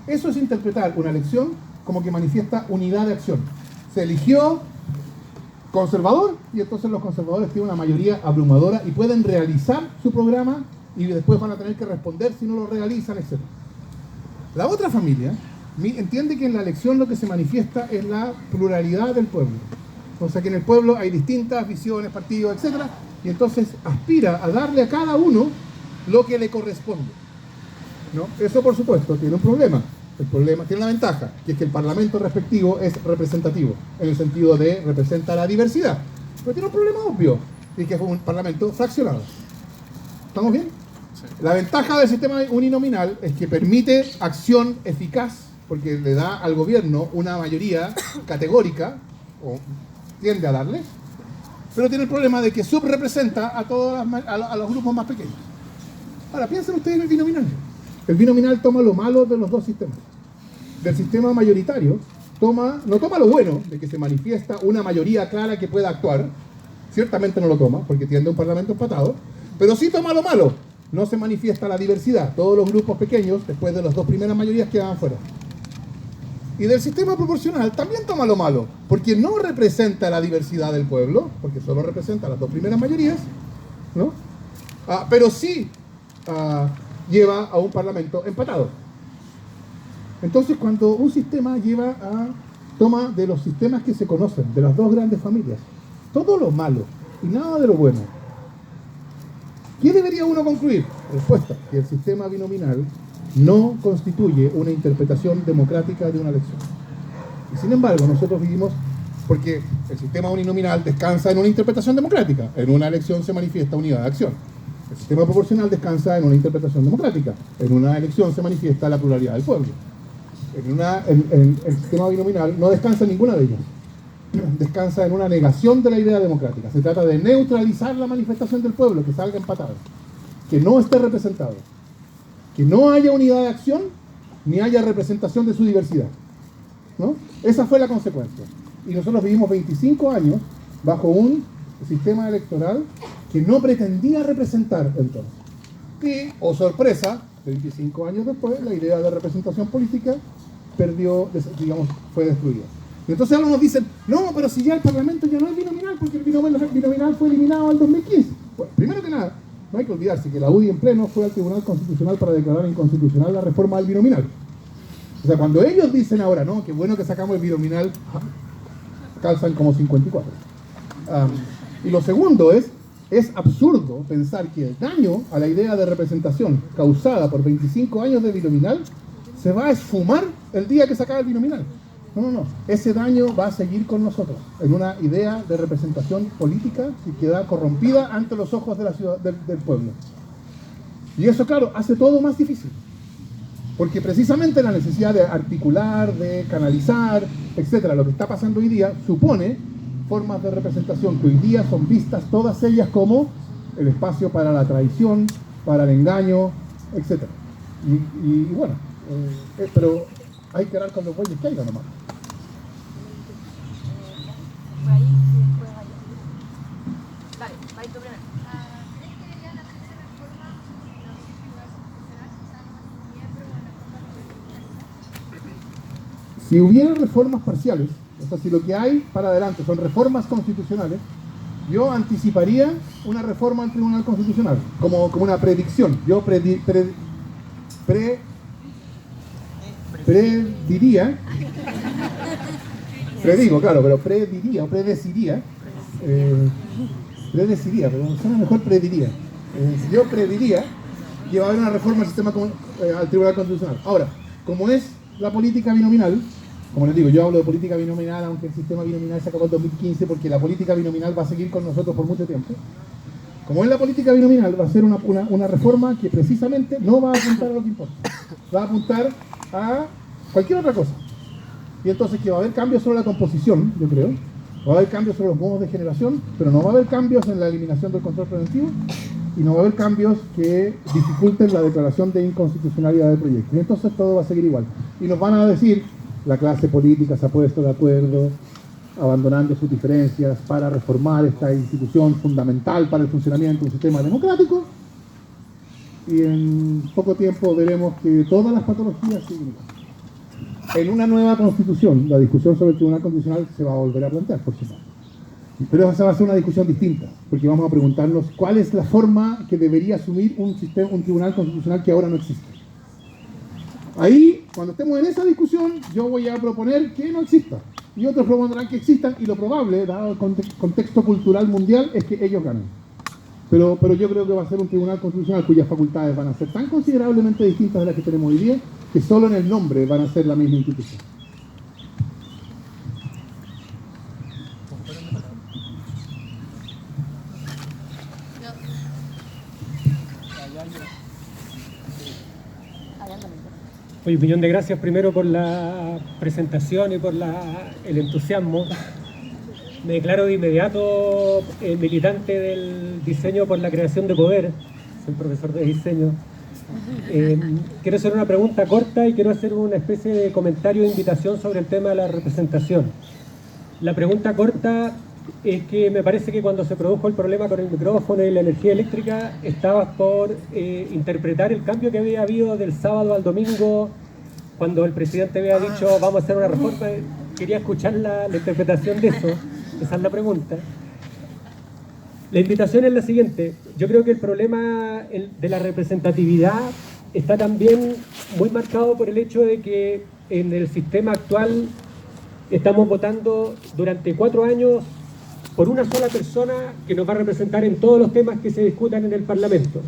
Eso es interpretar una elección como que manifiesta unidad de acción. Se eligió conservador y entonces los conservadores tienen una mayoría abrumadora y pueden realizar su programa y después van a tener que responder si no lo realizan, etc. La otra familia entiende que en la elección lo que se manifiesta es la pluralidad del pueblo. O sea que en el pueblo hay distintas visiones, partidos, etc. Y entonces aspira a darle a cada uno lo que le corresponde, ¿no? Eso, por supuesto, tiene un problema. El problema tiene una ventaja, que es que el parlamento respectivo es representativo, en el sentido de representa la diversidad. Pero tiene un problema obvio, y que es un parlamento fraccionado. ¿Estamos bien? Sí. La ventaja del sistema uninominal es que permite acción eficaz, porque le da al gobierno una mayoría categórica, o tiende a darle, pero tiene el problema de que subrepresenta a los grupos más pequeños. Ahora, piensen ustedes en el binominal. El binominal toma lo malo de los dos sistemas. Del sistema mayoritario, no toma lo bueno, de que se manifiesta una mayoría clara que pueda actuar. Ciertamente no lo toma, porque tiende a un parlamento empatado. Pero sí toma lo malo. No se manifiesta la diversidad. Todos los grupos pequeños, después de las dos primeras mayorías, quedan fuera. Y del sistema proporcional también toma lo malo, porque no representa la diversidad del pueblo, porque solo representa las dos primeras mayorías, ¿no? Pero sí lleva a un parlamento empatado. Entonces, cuando un sistema toma de los sistemas que se conocen, de las dos grandes familias, todo lo malo y nada de lo bueno, ¿qué debería uno concluir? Respuesta, que el sistema binominal no constituye una interpretación democrática de una elección. Y sin embargo, nosotros vivimos, porque el sistema uninominal descansa en una interpretación democrática. En una elección se manifiesta unidad de acción. El sistema proporcional descansa en una interpretación democrática. En una elección se manifiesta la pluralidad del pueblo. El sistema binominal no descansa en ninguna de ellas. Descansa en una negación de la idea democrática. Se trata de neutralizar la manifestación del pueblo, que salga empatado, que no esté representado, que no haya unidad de acción, ni haya representación de su diversidad, ¿no? Esa fue la consecuencia. Y nosotros vivimos 25 años bajo un sistema electoral que no pretendía representar entonces. Y, oh sorpresa, 25 años después, la idea de representación política digamos, fue destruida. Y entonces algunos dicen, no, pero si ya el Parlamento ya no es binominal, porque el binominal fue eliminado en 2015. Bueno, primero que nada, no hay que olvidarse que la UDI en pleno fue al Tribunal Constitucional para declarar inconstitucional la reforma del binominal. O sea, cuando ellos dicen ahora, no, qué bueno que sacamos el binominal, calzan como 54. Y lo segundo es absurdo pensar que el daño a la idea de representación causada por 25 años de binominal se va a esfumar el día que se acabe el binominal. No. Ese daño va a seguir con nosotros en una idea de representación política que queda corrompida ante los ojos de la ciudad, del pueblo. Y eso, claro, hace todo más difícil. Porque precisamente la necesidad de articular, de canalizar, etcétera, lo que está pasando hoy día, supone formas de representación que hoy día son vistas todas ellas como el espacio para la traición, para el engaño, etcétera. Y bueno, pero hay que hablar con los bueyes que haya nomás. Dale, va tú primero. Si hubiera reformas parciales, o sea, si lo que hay para adelante son reformas constitucionales, yo anticiparía una reforma al Tribunal Constitucional, como una predicción. Yo predigo, claro, pero predeciría, pero suena mejor prediría. Yo prediría que va a haber una reforma al sistema al Tribunal Constitucional. Ahora, como es la política binominal, como les digo, yo hablo de política binominal, aunque el sistema binominal se acabó en 2015, porque la política binominal va a seguir con nosotros por mucho tiempo. Como es la política binominal, va a ser una reforma que precisamente no va a apuntar a lo que importa. Va a apuntar a cualquier otra cosa. Y entonces que va a haber cambios sobre la composición, yo creo. Va a haber cambios sobre los modos de generación, pero no va a haber cambios en la eliminación del control preventivo y no va a haber cambios que dificulten la declaración de inconstitucionalidad del proyecto. Y entonces todo va a seguir igual. Y nos van a decir, la clase política se ha puesto de acuerdo, abandonando sus diferencias para reformar esta institución fundamental para el funcionamiento de un sistema democrático. Y en poco tiempo veremos que todas las patologías siguen igual. En una nueva constitución, la discusión sobre el Tribunal Constitucional se va a volver a plantear, por supuesto. Pero esa va a ser una discusión distinta, porque vamos a preguntarnos cuál es la forma que debería asumir un Tribunal Constitucional que ahora no existe. Ahí, cuando estemos en esa discusión, yo voy a proponer que no exista. Y otros propondrán que existan, y lo probable, dado el contexto cultural mundial, es que ellos ganen. Pero yo creo que va a ser un Tribunal Constitucional cuyas facultades van a ser tan considerablemente distintas de las que tenemos hoy día, que solo en el nombre van a ser la misma institución. Oye, un millón de gracias primero por la presentación y por el entusiasmo. Me declaro de inmediato militante del diseño por la creación de poder. Soy profesor de diseño. Quiero hacer una pregunta corta y quiero hacer una especie de comentario de invitación sobre el tema de la representación. La pregunta corta es que me parece que cuando se produjo el problema con el micrófono y la energía eléctrica, estabas por interpretar el cambio que había habido del sábado al domingo, cuando el presidente había dicho vamos a hacer una reforma. Quería escuchar la interpretación de eso. Esa es la pregunta. La invitación es la siguiente. Yo creo que el problema de la representatividad está también muy marcado por el hecho de que en el sistema actual estamos votando durante 4 años por una sola persona que nos va a representar en todos los temas que se discutan en el Parlamento.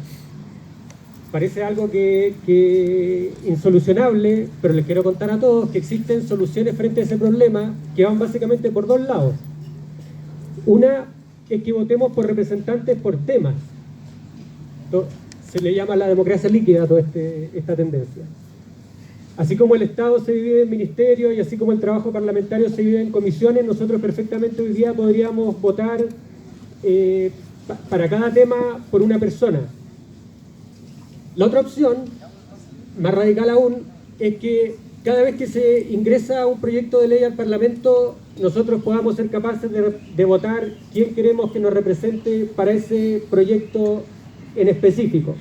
Parece algo que insolucionable, pero les quiero contar a todos que existen soluciones frente a ese problema que van básicamente por 2 lados. Una es que votemos por representantes por temas. Se le llama la democracia líquida a toda esta tendencia. Así como el Estado se divide en ministerios y así como el trabajo parlamentario se divide en comisiones, nosotros perfectamente hoy día podríamos votar para cada tema por una persona. La otra opción, más radical aún, es que cada vez que se ingresa un proyecto de ley al Parlamento, nosotros podamos ser capaces de votar quién queremos que nos represente para ese proyecto en específico.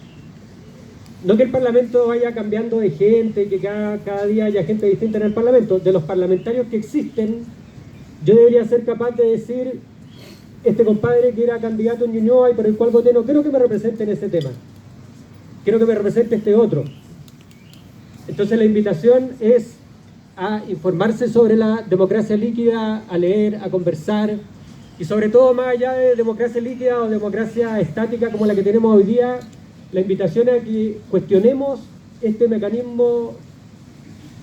no que el Parlamento vaya cambiando de gente, que cada día haya gente distinta en el Parlamento. De los parlamentarios que existen, yo debería ser capaz de decir, este compadre que era candidato en Ñuñoa y por el cual voté, no quiero que me represente en ese tema. Quiero que me represente este otro. Entonces la invitación es a informarse sobre la democracia líquida, a leer, a conversar, y sobre todo, más allá de democracia líquida o democracia estática como la que tenemos hoy día, la invitación es a que cuestionemos este mecanismo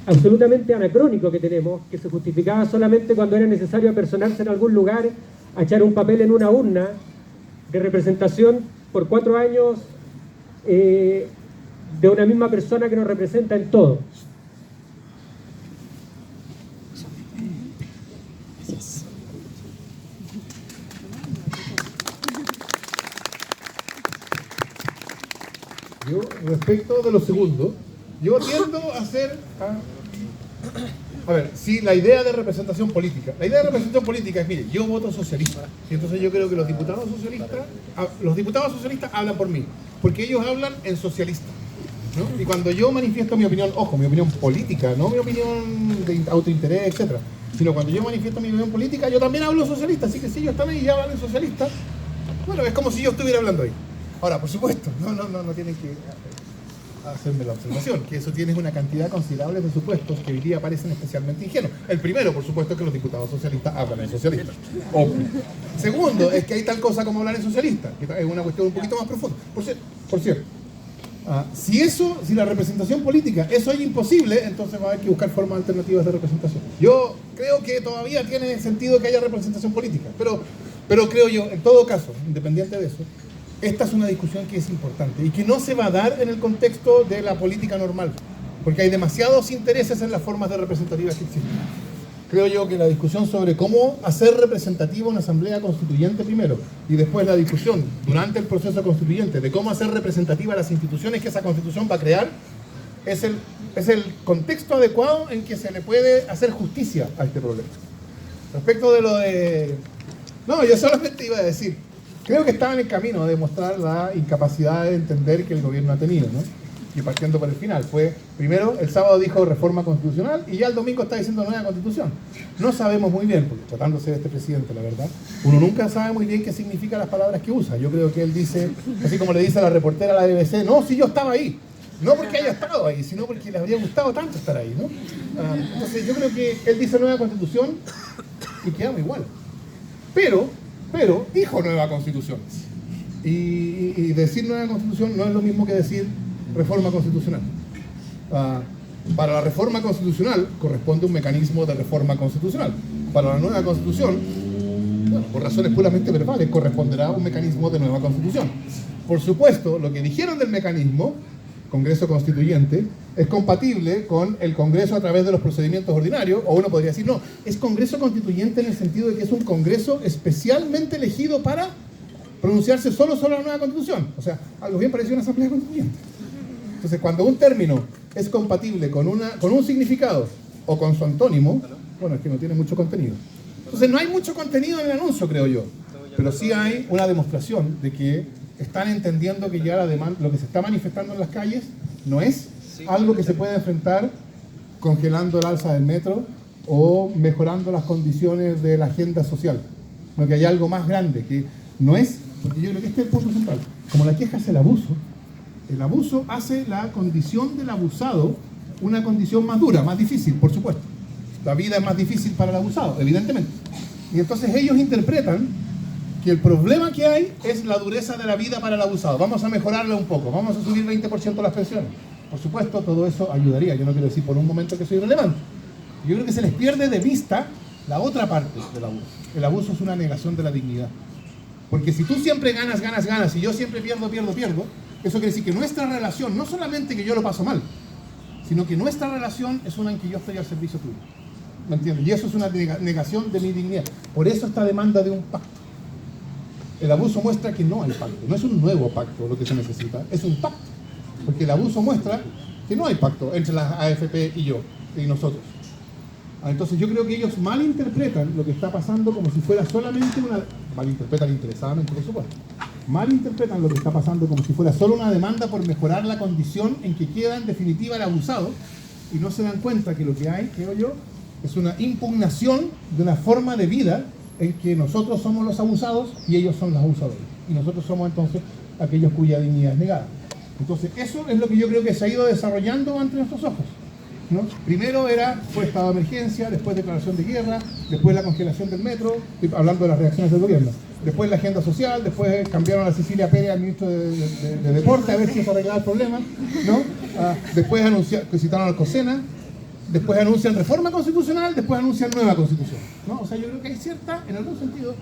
absolutamente anacrónico que tenemos, que se justificaba solamente cuando era necesario apersonarse en algún lugar, a echar un papel en una urna de representación por 4 años de una misma persona que nos representa en todo. Yo, respecto de lo segundo, yo tiendo a hacer... A ver, si la idea de representación política... La idea de representación política es, mire, yo voto socialista. Y entonces yo creo que los diputados socialistas hablan por mí. Porque ellos hablan en socialista, ¿no? Y cuando yo manifiesto mi opinión, ojo, mi opinión política, no mi opinión de autointerés, etcétera, sino cuando yo manifiesto mi opinión política, yo también hablo socialista. Así que si ellos están ahí y hablan en socialista, bueno, es como si yo estuviera hablando ahí. Ahora, por supuesto, no tienen que hacerme la observación, que eso tiene una cantidad considerable de supuestos que hoy día parecen especialmente ingenuos. El primero, por supuesto, es que los diputados socialistas hablan en socialista. Obvio. Segundo, es que hay tal cosa como hablar en socialista, que es una cuestión un poquito más profunda. Por cierto, si la representación política eso es imposible, entonces va a haber que buscar formas alternativas de representación. Yo creo que todavía tiene sentido que haya representación política, pero creo yo, en todo caso, independiente de eso, esta es una discusión que es importante y que no se va a dar en el contexto de la política normal, porque hay demasiados intereses en las formas de representativas que existen. Creo yo que la discusión sobre cómo hacer representativa una asamblea constituyente primero, y después la discusión durante el proceso constituyente de cómo hacer representativa las instituciones que esa constitución va a crear, es el contexto adecuado en que se le puede hacer justicia a este problema. Respecto de lo de... No, yo solamente iba a decir, creo que estaba en el camino de mostrar la incapacidad de entender que el gobierno ha tenido, ¿no? Y partiendo por el final, fue, primero, el sábado dijo reforma constitucional y ya el domingo está diciendo nueva constitución. No sabemos muy bien, porque tratándose de este presidente, la verdad, uno nunca sabe muy bien qué significan las palabras que usa. Yo creo que él dice, así como le dice a la reportera de la BBC, no, si yo estaba ahí. No porque haya estado ahí, sino porque le habría gustado tanto estar ahí, ¿no? Entonces yo creo que él dice nueva constitución y quedamos igual. Pero dijo nueva constitución. Y decir nueva constitución no es lo mismo que decir reforma constitucional. Para la reforma constitucional corresponde un mecanismo de reforma constitucional. Para la nueva constitución, bueno, por razones puramente verbales, corresponderá un mecanismo de nueva constitución. Por supuesto, lo que dijeron del mecanismo, Congreso Constituyente, es compatible con el Congreso a través de los procedimientos ordinarios, o uno podría decir, no, es Congreso Constituyente en el sentido de que es un Congreso especialmente elegido para pronunciarse solo sobre la nueva Constitución. O sea, algo bien parecido a una Asamblea Constituyente. Entonces, cuando un término es compatible con un significado o con su antónimo, bueno, es que no tiene mucho contenido. Entonces, no hay mucho contenido en el anuncio, creo yo, pero sí hay una demostración de que están entendiendo que ya la demanda, lo que se está manifestando en las calles no es algo que se puede enfrentar congelando el alza del metro o mejorando las condiciones de la agenda social, sino que hay algo más grande, que no es, porque yo creo que este es el punto central, como la queja es el abuso hace la condición del abusado una condición más dura, más difícil, por supuesto. La vida es más difícil para el abusado, evidentemente. Y entonces ellos interpretan que el problema que hay es la dureza de la vida para el abusado. Vamos a mejorarla un poco, vamos a subir 20% las pensiones. Por supuesto, todo eso ayudaría. Yo no quiero decir por un momento que soy irrelevante. Yo creo que se les pierde de vista la otra parte del abuso. El abuso es una negación de la dignidad. Porque si tú siempre ganas y yo siempre pierdo, eso quiere decir que nuestra relación, no solamente que yo lo paso mal, sino que nuestra relación es una en que yo estoy al servicio tuyo. ¿Me entiendes? Y eso es una negación de mi dignidad. Por eso esta demanda de un pacto. El abuso muestra que no hay pacto. No es un nuevo pacto lo que se necesita, es un pacto. Porque el abuso muestra que no hay pacto entre las AFP y yo, y nosotros. Entonces yo creo que ellos malinterpretan lo que está pasando como si fuera solamente una... Malinterpretan interesadamente, por supuesto. malinterpretan lo que está pasando como si fuera solo una demanda por mejorar la condición en que queda en definitiva el abusado, y no se dan cuenta que lo que hay, creo yo, es una impugnación de una forma de vida en que nosotros somos los abusados y ellos son los abusadores. Y nosotros somos entonces aquellos cuya dignidad es negada. Entonces eso es lo que yo creo que se ha ido desarrollando ante nuestros ojos, ¿no? Primero fue estado de emergencia, después declaración de guerra, después la congelación del metro, hablando de las reacciones del gobierno, después la agenda social, después cambiaron a Cecilia Pérez al ministro de Deporte a ver si eso arreglaba el problema, ¿no? Después citaron al COSENA, después anuncian reforma constitucional, después anuncian nueva constitución, ¿no? O sea, yo creo que hay cierta, en algún sentido,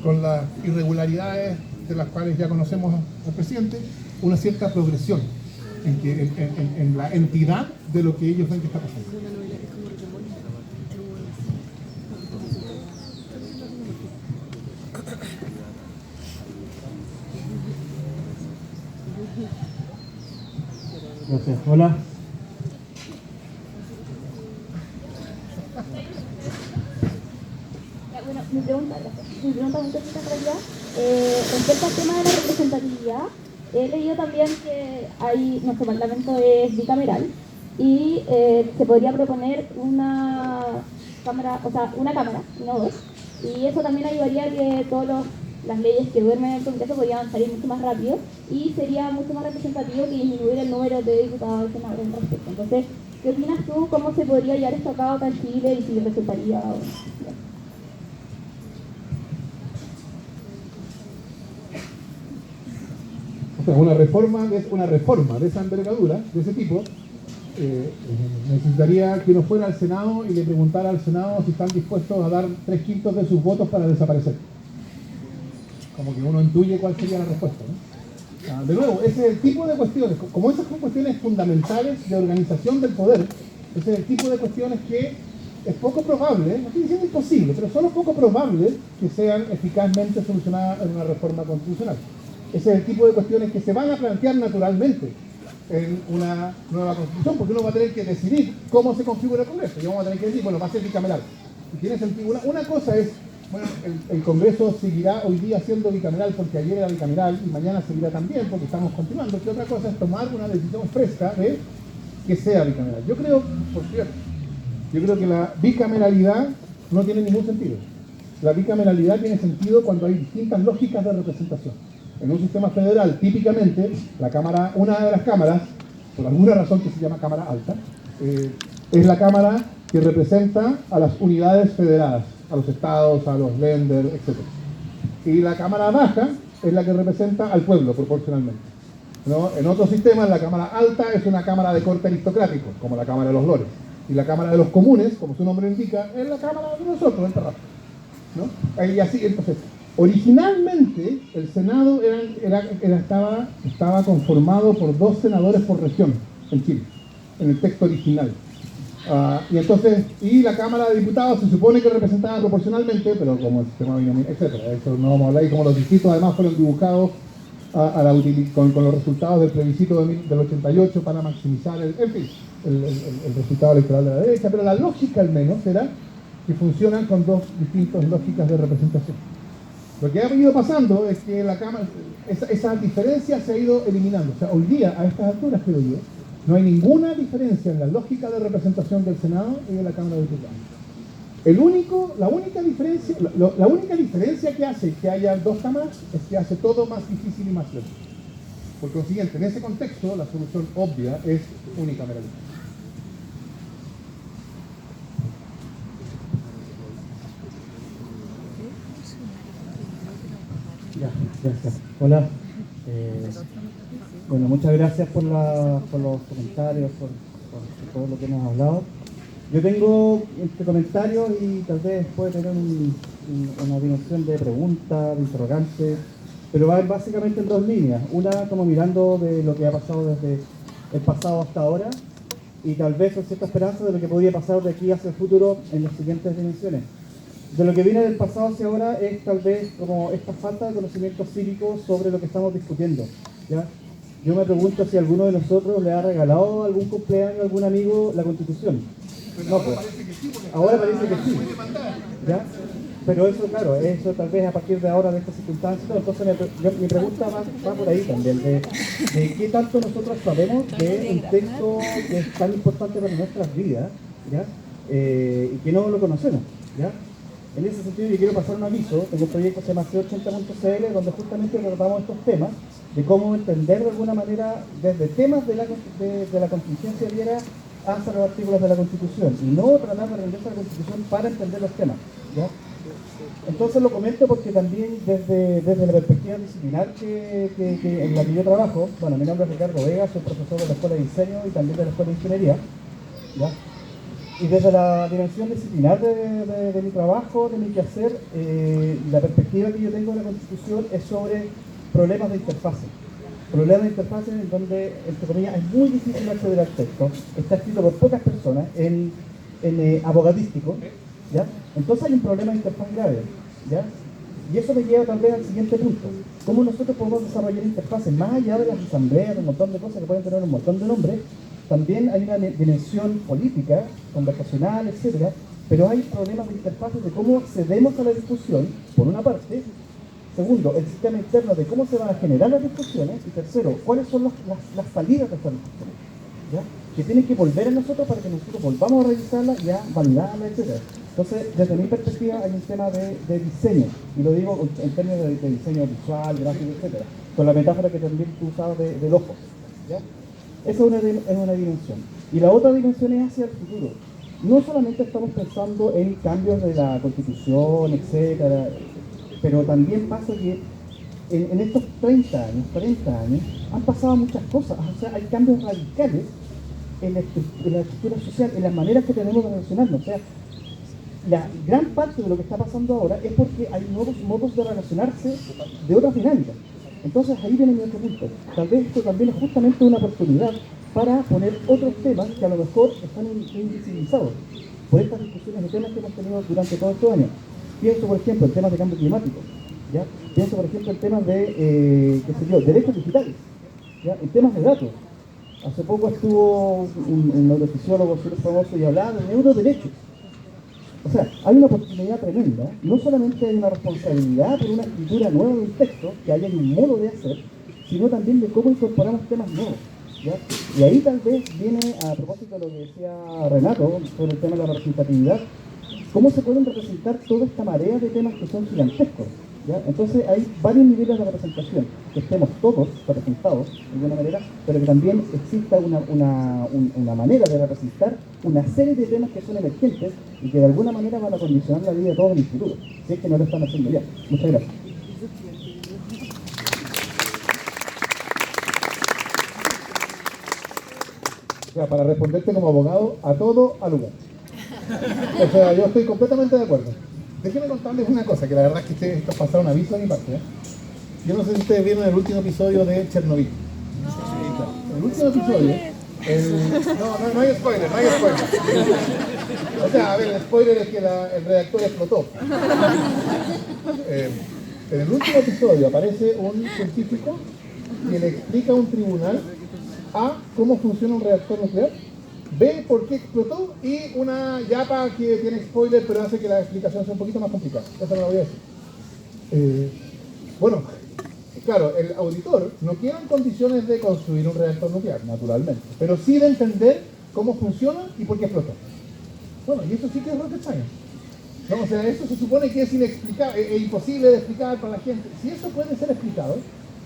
con las irregularidades de las cuales ya conocemos al presidente, una cierta progresión en la entidad de lo que ellos ven que está pasando. Gracias. Hola. Bueno, mi pregunta muy cortita en realidad. Respecto al tema de la representatividad, he leído también que nuestro parlamento es bicameral y se podría proponer una cámara, y no dos, y eso también ayudaría a que todas las leyes que duermen en el Congreso podrían salir mucho más rápido y sería mucho más representativo que disminuir el número de diputados y senadores al respecto. Entonces, ¿qué opinas tú? ¿Cómo se podría llevar esto a cabo acá en Chile y si resultaría o no? O sea, una reforma de esa envergadura, de ese tipo, necesitaría que uno fuera al Senado y le preguntara al Senado si están dispuestos a dar 3/5 de sus votos para desaparecer. Como que uno intuye cuál sería la respuesta, ¿no? De nuevo, ese es el tipo de cuestiones, como esas son cuestiones fundamentales de organización del poder, ese es el tipo de cuestiones que es poco probable, no estoy diciendo imposible, pero solo poco probable que sean eficazmente solucionadas en una reforma constitucional. Ese es el tipo de cuestiones que se van a plantear naturalmente en una nueva constitución, porque uno va a tener que decidir cómo se configura el Congreso. Y vamos a tener que decir, bueno, va a ser bicameral. Y tiene sentido. Una cosa es, bueno, el Congreso seguirá hoy día siendo bicameral porque ayer era bicameral y mañana seguirá también porque estamos continuando. Y otra cosa es tomar una decisión fresca de que sea bicameral. Yo creo, por cierto, que la bicameralidad no tiene ningún sentido. La bicameralidad tiene sentido cuando hay distintas lógicas de representación. En un sistema federal, típicamente, una de las cámaras, por alguna razón que se llama Cámara Alta, es la cámara que representa a las unidades federadas, a los estados, a los lenders, etc. Y la Cámara Baja es la que representa al pueblo, proporcionalmente, ¿no? En otros sistemas, la Cámara Alta es una cámara de corte aristocrático, como la Cámara de los Lores. Y la Cámara de los Comunes, como su nombre indica, es la Cámara de nosotros, el terrazo, ¿no? Y así, entonces, originalmente el Senado estaba conformado por 2 senadores por región en Chile, en el texto original. Y la Cámara de Diputados se supone que representaba proporcionalmente, pero como el sistema binominal, etc. Eso no vamos a hablar, y como los distritos además fueron dibujados con los resultados del plebiscito del 88 para maximizar el resultado electoral de la derecha, pero la lógica al menos era que funcionan con 2 distintas lógicas de representación. Lo que ha ido pasando es que esa diferencia se ha ido eliminando. O sea, hoy día, a estas alturas, creo yo, no hay ninguna diferencia en la lógica de representación del Senado y de la Cámara de Diputados. La única diferencia que hace que haya 2 cámaras es que hace todo más difícil y más lento. Por consiguiente, en ese contexto, la solución obvia es unicameralismo. Gracias. Hola. Bueno, muchas gracias por los comentarios, por todo lo que hemos hablado. Yo tengo comentarios y tal vez puede tener una dimensión de preguntas, de interrogantes, pero va básicamente en 2 líneas. Una, como mirando de lo que ha pasado desde el pasado hasta ahora, y tal vez con cierta esperanza de lo que podría pasar de aquí hacia el futuro en las siguientes dimensiones. De lo que viene del pasado hacia ahora es tal vez como esta falta de conocimiento cívico sobre lo que estamos discutiendo, ¿ya? Yo me pregunto si alguno de nosotros le ha regalado a algún cumpleaños a algún amigo la Constitución. No, pues. Ahora parece que sí. ¿Ya? Pero eso, claro, eso tal vez a partir de ahora, de estas circunstancias, entonces mi pregunta va por ahí también, de qué tanto nosotros sabemos de un texto que es tan importante para nuestras vidas, ¿ya? Y que no lo conocemos, ¿ya? En ese sentido yo quiero pasar un aviso, tengo un proyecto que se llama C80.cl, donde justamente tratamos estos temas, de cómo entender de alguna manera, desde temas de la contingencia viera hasta los artículos de la Constitución, y no tratar de rendirse a la Constitución para entender los temas, ¿ya? Entonces lo comento porque también desde la perspectiva disciplinar en la que yo trabajo, bueno, mi nombre es Ricardo Vega, soy profesor de la Escuela de Diseño y también de la Escuela de Ingeniería, ¿ya? Y desde la dimensión disciplinar de mi trabajo, de mi quehacer, la perspectiva que yo tengo de la Constitución es sobre problemas de interfase. Problemas de interfase en donde, entre comillas, es muy difícil acceder al texto, está escrito por pocas personas, en abogadístico, ¿ya? Entonces hay un problema de interfaz grave, ¿ya? Y eso me lleva tal vez al siguiente punto. ¿Cómo nosotros podemos desarrollar interfaces más allá de las asambleas, de un montón de cosas que pueden tener un montón de nombres? También hay una dimensión política, conversacional, etcétera, pero hay problemas de interfaces de cómo accedemos a la discusión, por una parte. Segundo, el sistema interno de cómo se van a generar las discusiones. Y tercero, cuáles son las salidas de estas discusiones, ¿ya? Que tienen que volver a nosotros para que nosotros volvamos a revisarlas y a validarlas, etc. Entonces, desde mi perspectiva, hay un tema de diseño, y lo digo en términos de diseño visual, gráfico, etc. Con la metáfora que también tú usabas del ojo, ¿ya? Esa es una dimensión. Y la otra dimensión es hacia el futuro. No solamente estamos pensando en cambios de la Constitución, etcétera, pero también pasa que en estos 30 años, 40 años, han pasado muchas cosas. O sea, hay cambios radicales en la estructura social, en las maneras que tenemos de relacionarnos. O sea, la gran parte de lo que está pasando ahora es porque hay nuevos modos de relacionarse de otras dinámicas. Entonces ahí viene mi otro punto. Tal vez esto también es justamente una oportunidad para poner otros temas que a lo mejor están invisibilizados por estas discusiones de temas que hemos tenido durante todos estos años. Pienso, por ejemplo, en temas de cambio climático, ¿ya? Pienso, por ejemplo, en temas de, derechos digitales, ¿ya? En temas de datos. Hace poco estuvo un neurofisiólogo súper famoso y hablaba de neuroderechos. O sea, hay una oportunidad tremenda, no solamente hay una responsabilidad por una escritura nueva de un texto, que haya un modo de hacer, sino también de cómo incorporamos temas nuevos, ¿ya? Y ahí tal vez viene, a propósito de lo que decía Renato, sobre el tema de la representatividad, cómo se pueden representar toda esta marea de temas que son gigantescos, ¿ya? Entonces hay varios niveles de representación, que estemos todos representados de alguna manera, pero que también exista una manera de representar una serie de temas que son emergentes y que de alguna manera van a condicionar la vida de todos en el futuro, si es que no lo están haciendo ya. Muchas gracias. O sea, para responderte como abogado, a todo al lugar. O sea, yo estoy completamente de acuerdo. Déjenme contarles una cosa, que la verdad es que esto es pasar un aviso de mi parte, ¿eh? Yo no sé si ustedes vieron el último episodio de Chernobyl. No. El último episodio... No hay spoiler, no hay spoiler. O sea, a ver, el spoiler es que el reactor explotó. En el último episodio aparece un científico que le explica a un tribunal A, cómo funciona un reactor nuclear, B, por qué explotó, y una yapa que tiene spoiler pero hace que la explicación sea un poquito más complicada. Eso no lo voy a decir. Bueno, claro, el auditor no queda en condiciones de construir un reactor nuclear, naturalmente, pero sí de entender cómo funciona y por qué explotó. Bueno, y eso sí que es rocket science, ¿no? O sea, eso se supone que es inexplicable, es imposible de explicar para la gente. Si eso puede ser explicado,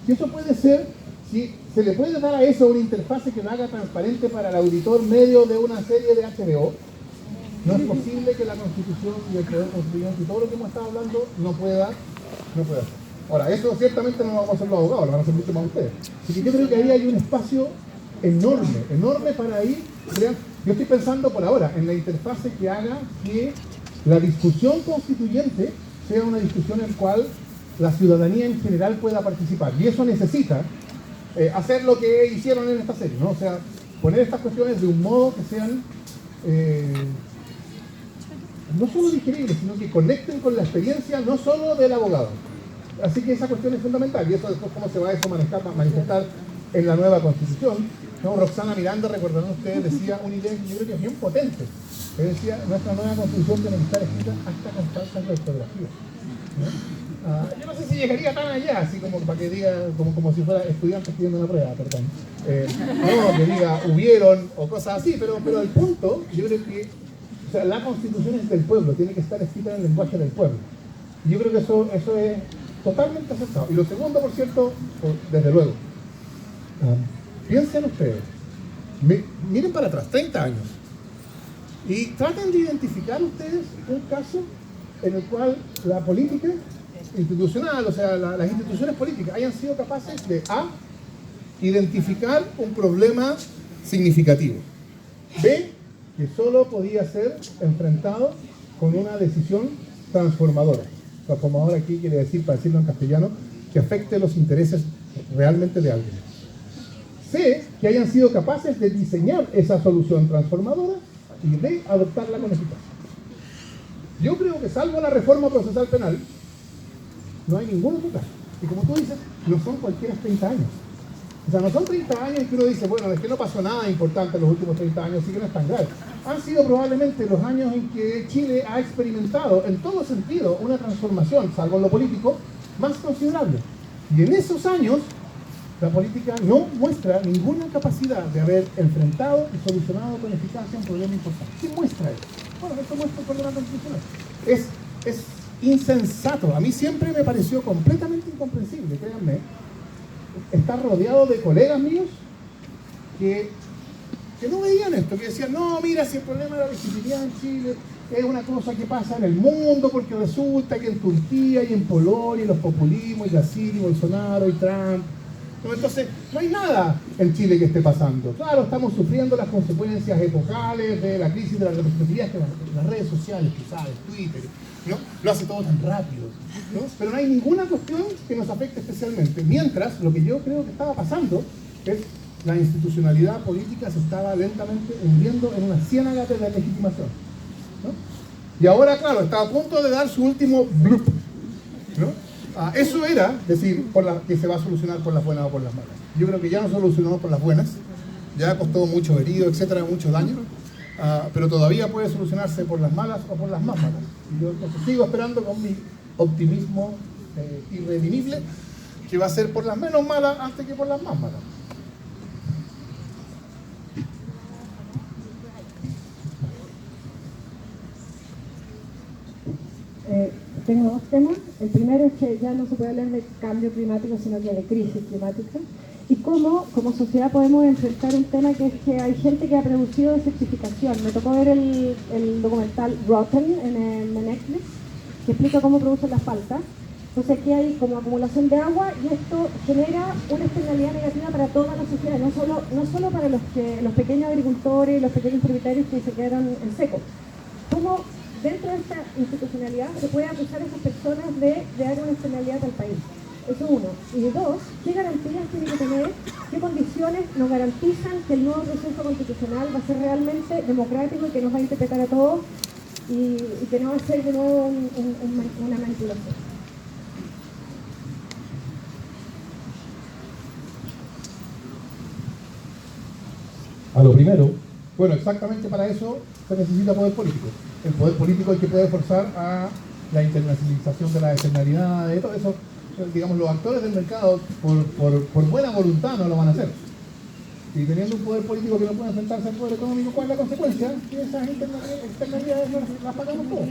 si eso puede ser, si se le puede dar a eso una interfase que lo haga transparente para el auditor medio de una serie de HBO, no es posible que la Constitución y el Poder Constituyente y todo lo que hemos estado hablando no pueda hacer. Ahora, eso ciertamente no lo vamos a hacer los abogados, lo van a hacer mucho más ustedes. Así que yo creo que ahí hay un espacio enorme para ir. Yo estoy pensando por ahora en la interfase que haga que la discusión constituyente sea una discusión en la cual la ciudadanía en general pueda participar. Y eso necesita hacer lo que hicieron en esta serie, ¿no? O sea, poner estas cuestiones de un modo que sean no solo digeribles, sino que conecten con la experiencia no solo del abogado. Así que esa cuestión es fundamental, y eso después cómo se va a manifestar en la nueva Constitución, No, Roxana Miranda, recordarán ustedes, decía una idea que yo creo que es bien potente. Que decía, nuestra nueva constitución tiene que estar escrita hasta con faltas de ortografía. ¿No? Yo no sé si llegaría tan allá, así como para que diga, como si fuera estudiante escribiendo una prueba, perdón. No, que diga hubieron o cosas así, pero el punto, yo creo que o sea, la constitución es del pueblo, tiene que estar escrita en el lenguaje del pueblo. Y yo creo que eso es totalmente aceptado. Y lo segundo, por cierto, desde luego, piensen ustedes, miren para atrás, 30 años, y traten de identificar ustedes un caso en el cual la política institucional, o sea, las instituciones políticas hayan sido capaces de A, identificar un problema significativo, B, que solo podía ser enfrentado con una decisión transformadora. Transformadora aquí quiere decir, para decirlo en castellano, que afecte los intereses realmente de alguien. C, que hayan sido capaces de diseñar esa solución transformadora y de adoptarla con eficacia. Yo creo que salvo la reforma procesal penal, no hay ningún otro caso. Y como tú dices, no son cualquiera 30 años. O sea, no son 30 años en que uno dice, bueno, es que no pasó nada importante en los últimos 30 años, así que no es tan grave. Han sido probablemente los años en que Chile ha experimentado, en todo sentido, una transformación, salvo en lo político, más considerable. Y en esos años, la política no muestra ninguna capacidad de haber enfrentado y solucionado con eficacia un problema importante. ¿Qué muestra eso? Bueno, esto muestra el problema constitucional. Es insensato. A mí siempre me pareció completamente incomprensible, créanme, estar rodeado de colegas míos que no veían esto, que decían, no, mira, si el problema de la legitimidad en Chile es una cosa que pasa en el mundo, porque resulta que en Turquía y en Polonia, y los populismos, y Brasil, y Bolsonaro, y Trump, ¿no? Entonces, no hay nada en Chile que esté pasando. Claro, estamos sufriendo las consecuencias epocales de la crisis de la representatividad, que las redes sociales, tú sabes, Twitter, ¿no? Lo hace todo tan rápido, ¿no? Pero no hay ninguna cuestión que nos afecte especialmente. Mientras, lo que yo creo que estaba pasando es la institucionalidad política se estaba lentamente hundiendo en una ciénaga de legitimación, ¿no? Y ahora, claro, está a punto de dar su último bloop, ¿no? Eso era decir que se va a solucionar por las buenas o por las malas. Yo creo que ya no solucionó por las buenas, ya costó mucho herido, etcétera, mucho daño, pero todavía puede solucionarse por las malas o por las más malas. Y yo entonces sigo esperando con mi optimismo irredimible que va a ser por las menos malas antes que por las más malas. Tengo dos temas. El primero es que ya no se puede hablar de cambio climático, sino que de crisis climática. Y cómo, como sociedad, podemos enfrentar un tema que es que hay gente que ha producido desertificación. Me tocó ver el documental Rotten en Netflix, que explica cómo producen las paltas. Entonces aquí hay como acumulación de agua y esto genera una externalidad negativa para toda la sociedad, no solo para los pequeños agricultores y los pequeños propietarios que se quedaron en seco. ¿Cómo dentro de esta institucionalidad se puede acusar a esas personas de dar una externalidad al país? Eso uno. Y dos, ¿qué garantías tiene que tener, qué condiciones nos garantizan que el nuevo proceso constitucional va a ser realmente democrático y que nos va a interpretar a todos y que no va a ser de nuevo una manipulación? A lo primero, bueno, exactamente para eso se necesita poder político. El poder político es el que puede forzar a la internacionalización de la externalidad, de todo eso. Digamos, los actores del mercado, por buena voluntad, no lo van a hacer. Y teniendo un poder político que no puede enfrentarse al poder económico, ¿cuál es la consecuencia? Que esas externalidades las pagamos todos,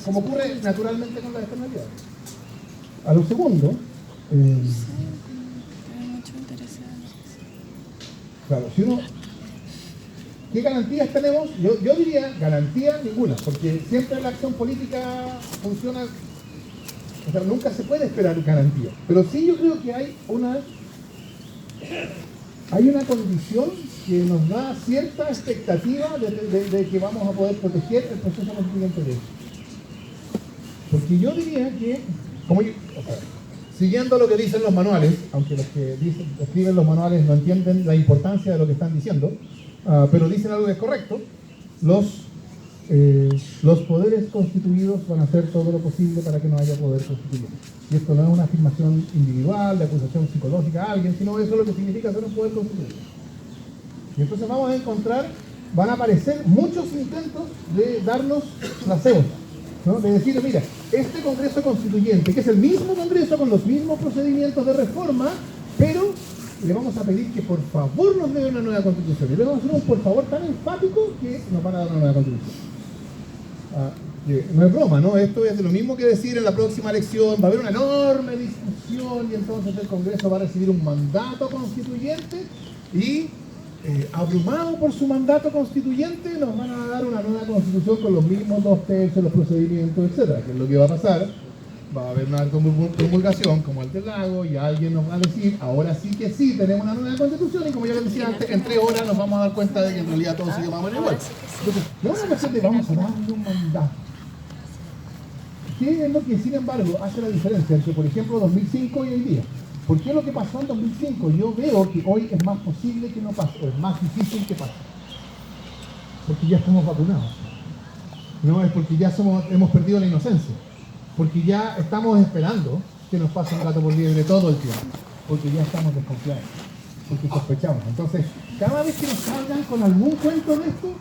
como ocurre naturalmente con las externalidades. A lo segundo, claro, si uno... ¿Qué garantías tenemos? Yo diría garantía ninguna, porque siempre la acción política funciona, o sea, nunca se puede esperar garantía. Pero sí yo creo que hay una condición que nos da cierta expectativa de que vamos a poder proteger el proceso constituyente de eso. Porque yo diría que, siguiendo lo que dicen los manuales, aunque los que escriben los manuales no entienden la importancia de lo que están diciendo, pero dicen algo que es correcto, los poderes constituidos van a hacer todo lo posible para que no haya poder constituyente. Y esto no es una afirmación individual, de acusación psicológica a alguien, sino eso es lo que significa ser un poder constituyente. Y entonces vamos a encontrar, van a aparecer muchos intentos de darnos placebos, ¿no? De decir, mira, este Congreso Constituyente, que es el mismo Congreso con los mismos procedimientos de reforma, pero le vamos a pedir que por favor nos den una nueva Constitución. Y le vamos a hacer un por favor tan enfático que nos van a dar una nueva Constitución. No es broma, ¿no? Esto es de lo mismo que decir en la próxima elección va a haber una enorme discusión y entonces el Congreso va a recibir un mandato constituyente y abrumado por su mandato constituyente nos van a dar una nueva Constitución con los mismos 2/3, los procedimientos, etcétera. Que es lo que va a pasar. Va a haber una promulgación como el del lago y alguien nos va a decir, ahora sí que sí, tenemos una nueva Constitución y como ya les decía antes, en 3 horas nos vamos a dar cuenta de que en realidad todo sigue más o menos igual. Entonces, no es una cuestión de vamos a darle un mandato. ¿Qué es lo que, sin embargo, hace la diferencia entre, por ejemplo, 2005 y hoy día? ¿Por qué lo que pasó en 2005? Yo veo que hoy es más posible que no pase, o es más difícil que pase. Porque ya estamos vacunados. No es porque ya hemos perdido la inocencia. Porque ya estamos esperando que nos pase un gato por liebre todo el tiempo. Porque ya estamos desconfiados. Porque sospechamos. Entonces, cada vez que nos salgan con algún cuento de esto,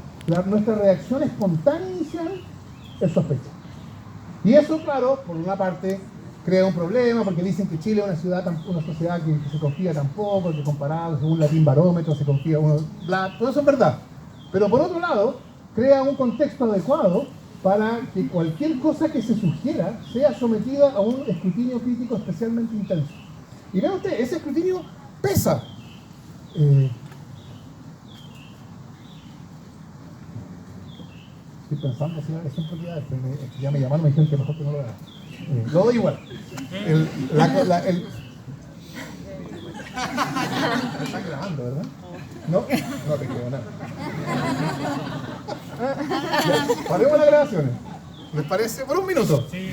nuestra reacción espontánea inicial es sospecha. Y eso, claro, por una parte crea un problema, porque dicen que Chile es una sociedad que se confía tan poco, que comparado según Latin Barómetro se confía uno, todo eso es verdad. Pero por otro lado, crea un contexto adecuado para que cualquier cosa que se sugiera sea sometida a un escrutinio crítico especialmente intenso. Y vean ustedes, ese escrutinio pesa. Estoy pensando si es en propiedades, pero ya me llamaron, me dijeron que mejor que no lo haga. Lo doy igual. Están grabando, ¿verdad? No te creo nada. Ya, paremos las grabaciones. ¿Les parece? Por un minuto. Sí.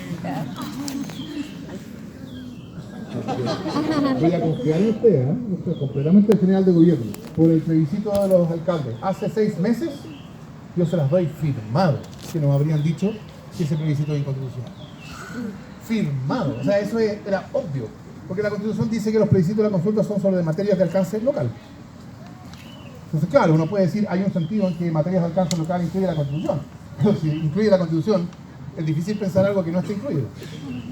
Voy a confiar en ustedes, ¿eh? Yo soy completamente el general de gobierno. Por el plebiscito de los alcaldes. Hace 6 meses yo se las doy firmado. Que nos habrían dicho que ese plebiscito es inconstitucional. Firmado. O sea, eso era obvio. Porque la Constitución dice que los plebiscitos de la consulta son sobre materias de alcance local. Entonces, claro, uno puede decir, hay un sentido en que materias de alcance local incluye la Constitución. Pero si incluye la Constitución, es difícil pensar algo que no esté incluido.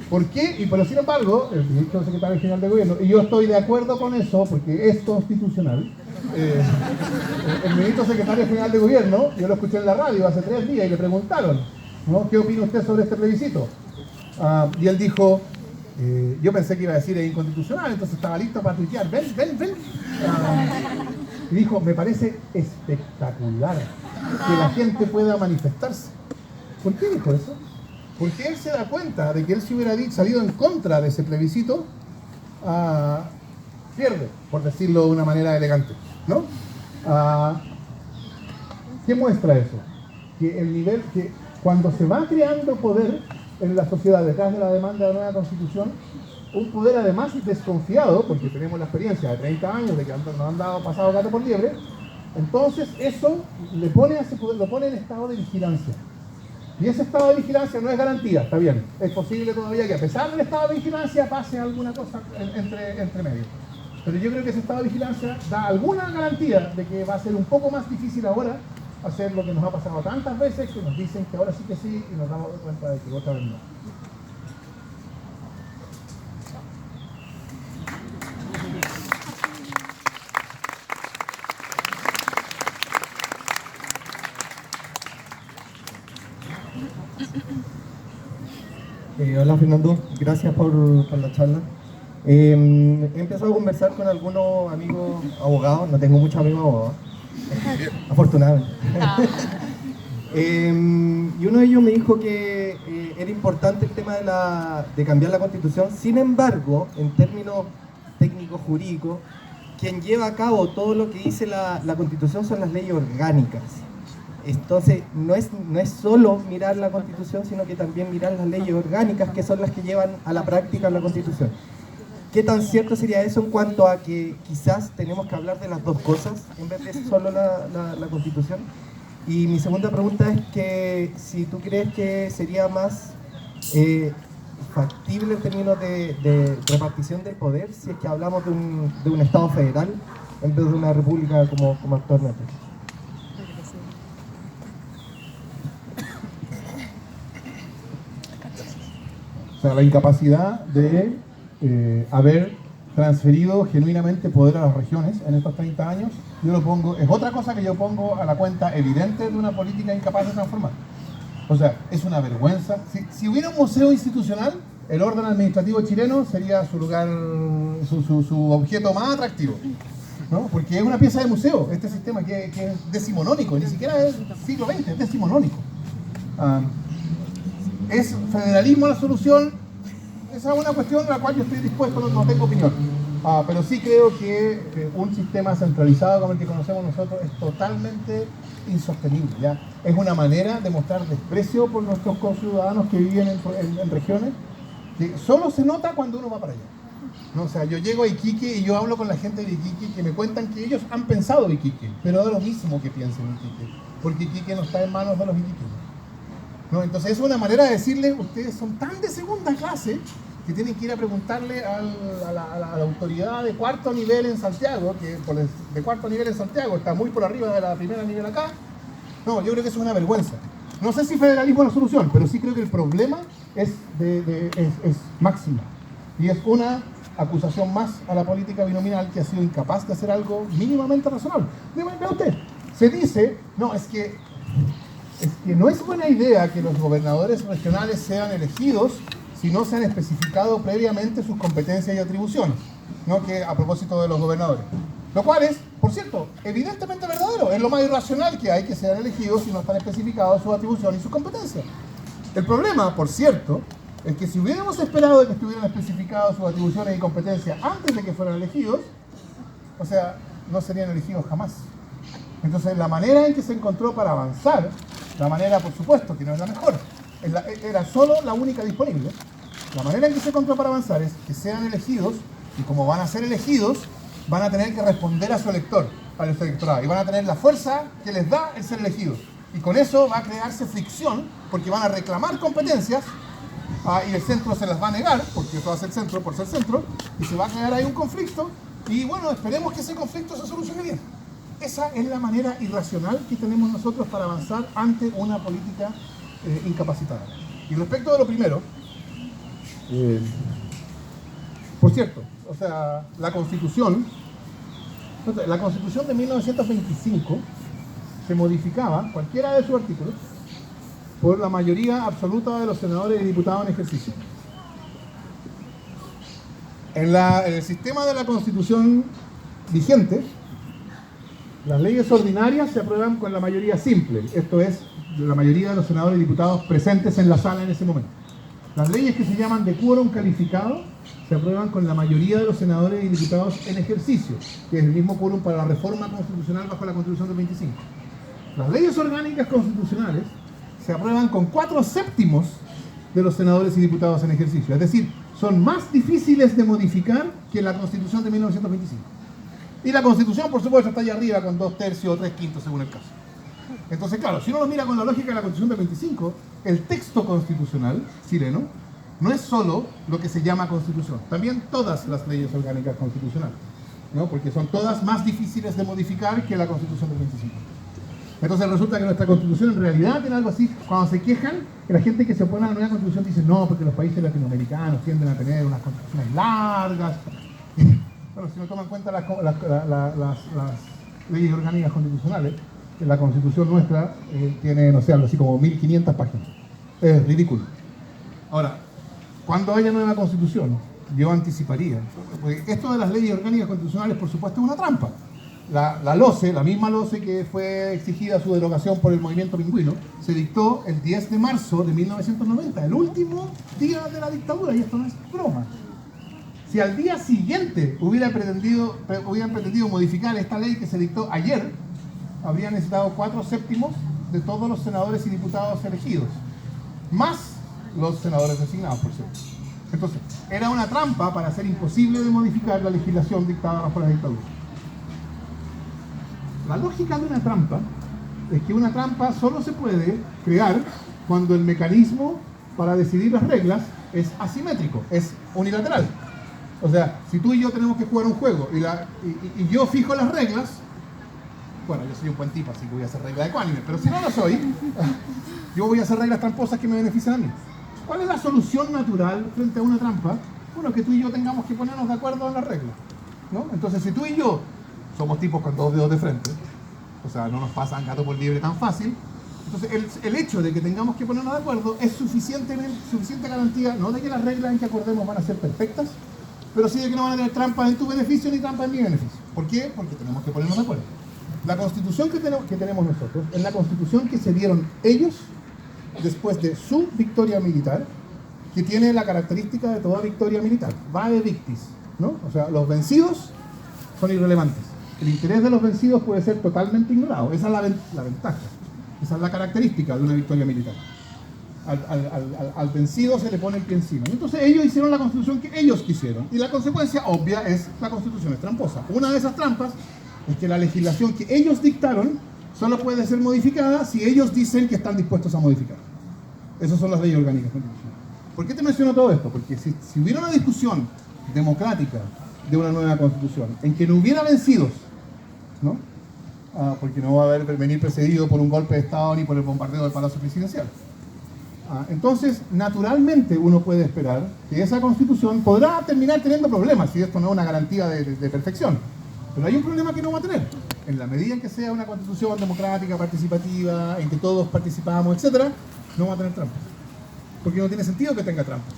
¿Por qué? Pero sin embargo, el ministro secretario general de gobierno, y yo estoy de acuerdo con eso, porque es constitucional, el ministro secretario general de gobierno, yo lo escuché en la radio hace 3 días y le preguntaron, ¿no? ¿Qué opina usted sobre este plebiscito? Y él dijo, yo pensé que iba a decir es inconstitucional, entonces estaba listo para tuitear, ven. Y dijo, me parece espectacular que la gente pueda manifestarse. ¿Por qué dijo eso? Porque él se da cuenta de que él si hubiera salido en contra de ese plebiscito, pierde, por decirlo de una manera elegante, ¿no? ¿Qué muestra eso? Que el nivel, que cuando se va creando poder en la sociedad detrás de la demanda de la nueva Constitución, un poder además desconfiado, porque tenemos la experiencia de 30 años de que nos han pasado gato por liebre, entonces eso le pone a ese poder, lo pone en estado de vigilancia. Y ese estado de vigilancia no es garantía, está bien. Es posible todavía que a pesar del estado de vigilancia pase alguna cosa entre medio. Pero yo creo que ese estado de vigilancia da alguna garantía de que va a ser un poco más difícil ahora hacer lo que nos ha pasado tantas veces, que nos dicen que ahora sí que sí y nos damos cuenta de que otra vez no. Hola Fernando, gracias por la charla. He empezado a conversar con algunos amigos abogados, no tengo muchos amigos abogados, afortunadamente. Y uno de ellos me dijo que era importante el tema de cambiar la Constitución. Sin embargo, en términos técnicos jurídicos, quien lleva a cabo todo lo que dice la Constitución son las leyes orgánicas. Entonces, no es solo mirar la Constitución, sino que también mirar las leyes orgánicas, que son las que llevan a la práctica la Constitución. ¿Qué tan cierto sería eso en cuanto a que quizás tenemos que hablar de las dos cosas, en vez de solo la Constitución? Y mi segunda pregunta es que si tú crees que sería más factible en términos de repartición del poder si es que hablamos de un Estado federal en vez de una república como actualmente. O sea, la incapacidad de haber transferido genuinamente poder a las regiones en estos 30 años, yo lo pongo, es otra cosa que yo pongo a la cuenta evidente de una política incapaz de transformar. O sea, es una vergüenza. Si hubiera un museo institucional, el orden administrativo chileno sería su lugar, su objeto más atractivo, ¿no? Porque es una pieza de museo, este sistema que es decimonónico, ni siquiera es siglo XX, es decimonónico. ¿Es federalismo la solución? Esa es una cuestión en la cual yo estoy dispuesto, no tengo opinión. Pero sí creo que un sistema centralizado como el que conocemos nosotros es totalmente insostenible. ¿Ya? Es una manera de mostrar desprecio por nuestros conciudadanos que viven en regiones que solo se nota cuando uno va para allá, ¿no? O sea, yo llego a Iquique y yo hablo con la gente de Iquique que me cuentan que ellos han pensado Iquique, pero da lo mismo que piensen Iquique, porque Iquique no está en manos de los iquiqueños, ¿no? Entonces es una manera de decirle, ustedes son tan de segunda clase que tienen que ir a preguntarle a la autoridad de cuarto nivel en Santiago, que de cuarto nivel en Santiago está muy por arriba de la primera nivel acá. No, yo creo que eso es una vergüenza. No sé si federalismo es la solución, pero sí creo que el problema es máximo. Y es una acusación más a la política binominal que ha sido incapaz de hacer algo mínimamente razonable. Vea usted, se dice, no, es que no es buena idea que los gobernadores regionales sean elegidos si no se han especificado previamente sus competencias y atribuciones, ¿no? Que a propósito de los gobernadores. Lo cual es, por cierto, evidentemente verdadero. Es lo más irracional que hay que sean elegidos si no están especificados sus atribuciones y sus competencias. El problema, por cierto, es que si hubiéramos esperado de que estuvieran especificadas sus atribuciones y competencias antes de que fueran elegidos, o sea, no serían elegidos jamás. Entonces, la manera en que se encontró para avanzar, la manera, por supuesto, que no es la mejor, era solo la única disponible. La manera en que se encontró para avanzar es que sean elegidos, y como van a ser elegidos, van a tener que responder a su elector, al electorado, y van a tener la fuerza que les da el ser elegidos. Y con eso va a crearse fricción, porque van a reclamar competencias, y el centro se las va a negar, porque eso va a ser centro por ser centro, y se va a crear ahí un conflicto, y bueno, esperemos que ese conflicto se solucione bien. Esa es la manera irracional que tenemos nosotros para avanzar ante una política incapacitada. Y respecto de lo primero, por cierto, o sea, la Constitución de 1925 se modificaba, cualquiera de sus artículos, por la mayoría absoluta de los senadores y diputados en ejercicio. En el sistema de la Constitución vigente, las leyes ordinarias se aprueban con la mayoría simple, esto es, la mayoría de los senadores y diputados presentes en la sala en ese momento. Las leyes que se llaman de quórum calificado se aprueban con la mayoría de los senadores y diputados en ejercicio, que es el mismo quórum para la reforma constitucional bajo la Constitución del 25. Las leyes orgánicas constitucionales se aprueban con 4/7 de los senadores y diputados en ejercicio, es decir, son más difíciles de modificar que la Constitución de 1925. Y la Constitución, por supuesto, está allá arriba con 2/3 o 3/5 según el caso. Entonces, claro, si uno lo mira con la lógica de la Constitución del 25, el texto constitucional chileno no es solo lo que se llama Constitución, también todas las leyes orgánicas constitucionales, ¿no? Porque son todas más difíciles de modificar que la Constitución del 25. Entonces resulta que nuestra Constitución en realidad tiene algo así, cuando se quejan, que la gente que se opone a la nueva Constitución dice no, porque los países latinoamericanos tienden a tener unas constituciones largas. Bueno, si no toman en cuenta las leyes orgánicas constitucionales, la Constitución nuestra tiene, no sé, algo así como 1500 páginas. Es ridículo. Ahora, cuando haya nueva Constitución, yo anticiparía, porque esto de las leyes orgánicas constitucionales, por supuesto, es una trampa. La LOCE, la misma LOCE que fue exigida su derogación por el movimiento pingüino, se dictó el 10 de marzo de 1990, el último día de la dictadura, y esto no es broma. Si al día siguiente hubieran pretendido modificar esta ley que se dictó ayer, habrían necesitado 4/7 de todos los senadores y diputados elegidos, más los senadores designados, por cierto. Entonces, era una trampa para hacer imposible de modificar la legislación dictada bajo la dictadura. La lógica de una trampa es que una trampa solo se puede crear cuando el mecanismo para decidir las reglas es asimétrico, es unilateral. O sea, si tú y yo tenemos que jugar un juego y yo fijo las reglas, bueno, yo soy un buen tipo, así que voy a hacer reglas ecuánimes, pero si no lo soy, yo voy a hacer reglas tramposas que me benefician a mí. ¿Cuál es la solución natural frente a una trampa? Bueno, que tú y yo tengamos que ponernos de acuerdo en las reglas, ¿no? Entonces, si tú y yo somos tipos con dos dedos de frente, o sea, no nos pasan gato por liebre tan fácil, entonces el hecho de que tengamos que ponernos de acuerdo es suficiente garantía, no de que las reglas en que acordemos van a ser perfectas, pero sí de que no van a tener trampas en tu beneficio ni trampas en mi beneficio. ¿Por qué? Porque tenemos que ponernos de acuerdo. La constitución que tenemos nosotros es la constitución que se dieron ellos después de su victoria militar, que tiene la característica de toda victoria militar, vae victis, ¿no? O sea, los vencidos son irrelevantes. El interés de los vencidos puede ser totalmente ignorado. Esa es la ventaja. Esa es la característica de una victoria militar. Al vencido se le pone el pie encima. Entonces ellos hicieron la constitución que ellos quisieron. Y la consecuencia obvia es la constitución es tramposa. Una de esas trampas es que la legislación que ellos dictaron solo puede ser modificada si ellos dicen que están dispuestos a modificar. Esas son las leyes orgánicas constitucionales. ¿Por qué te menciono todo esto? Porque si hubiera una discusión democrática de una nueva constitución en que no hubiera vencidos, ¿no? Porque no va a venir precedido por un golpe de Estado ni por el bombardeo del Palacio Presidencial. Entonces, naturalmente uno puede esperar que esa constitución podrá terminar teniendo problemas, si esto no es una garantía de perfección. Pero hay un problema que no va a tener. En la medida en que sea una constitución democrática, participativa, en que todos participamos, etc., no va a tener trampas. Porque no tiene sentido que tenga trampas.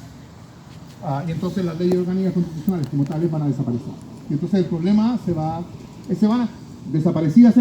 Y entonces las leyes orgánicas constitucionales como tales van a desaparecer. Y entonces el problema desaparecidas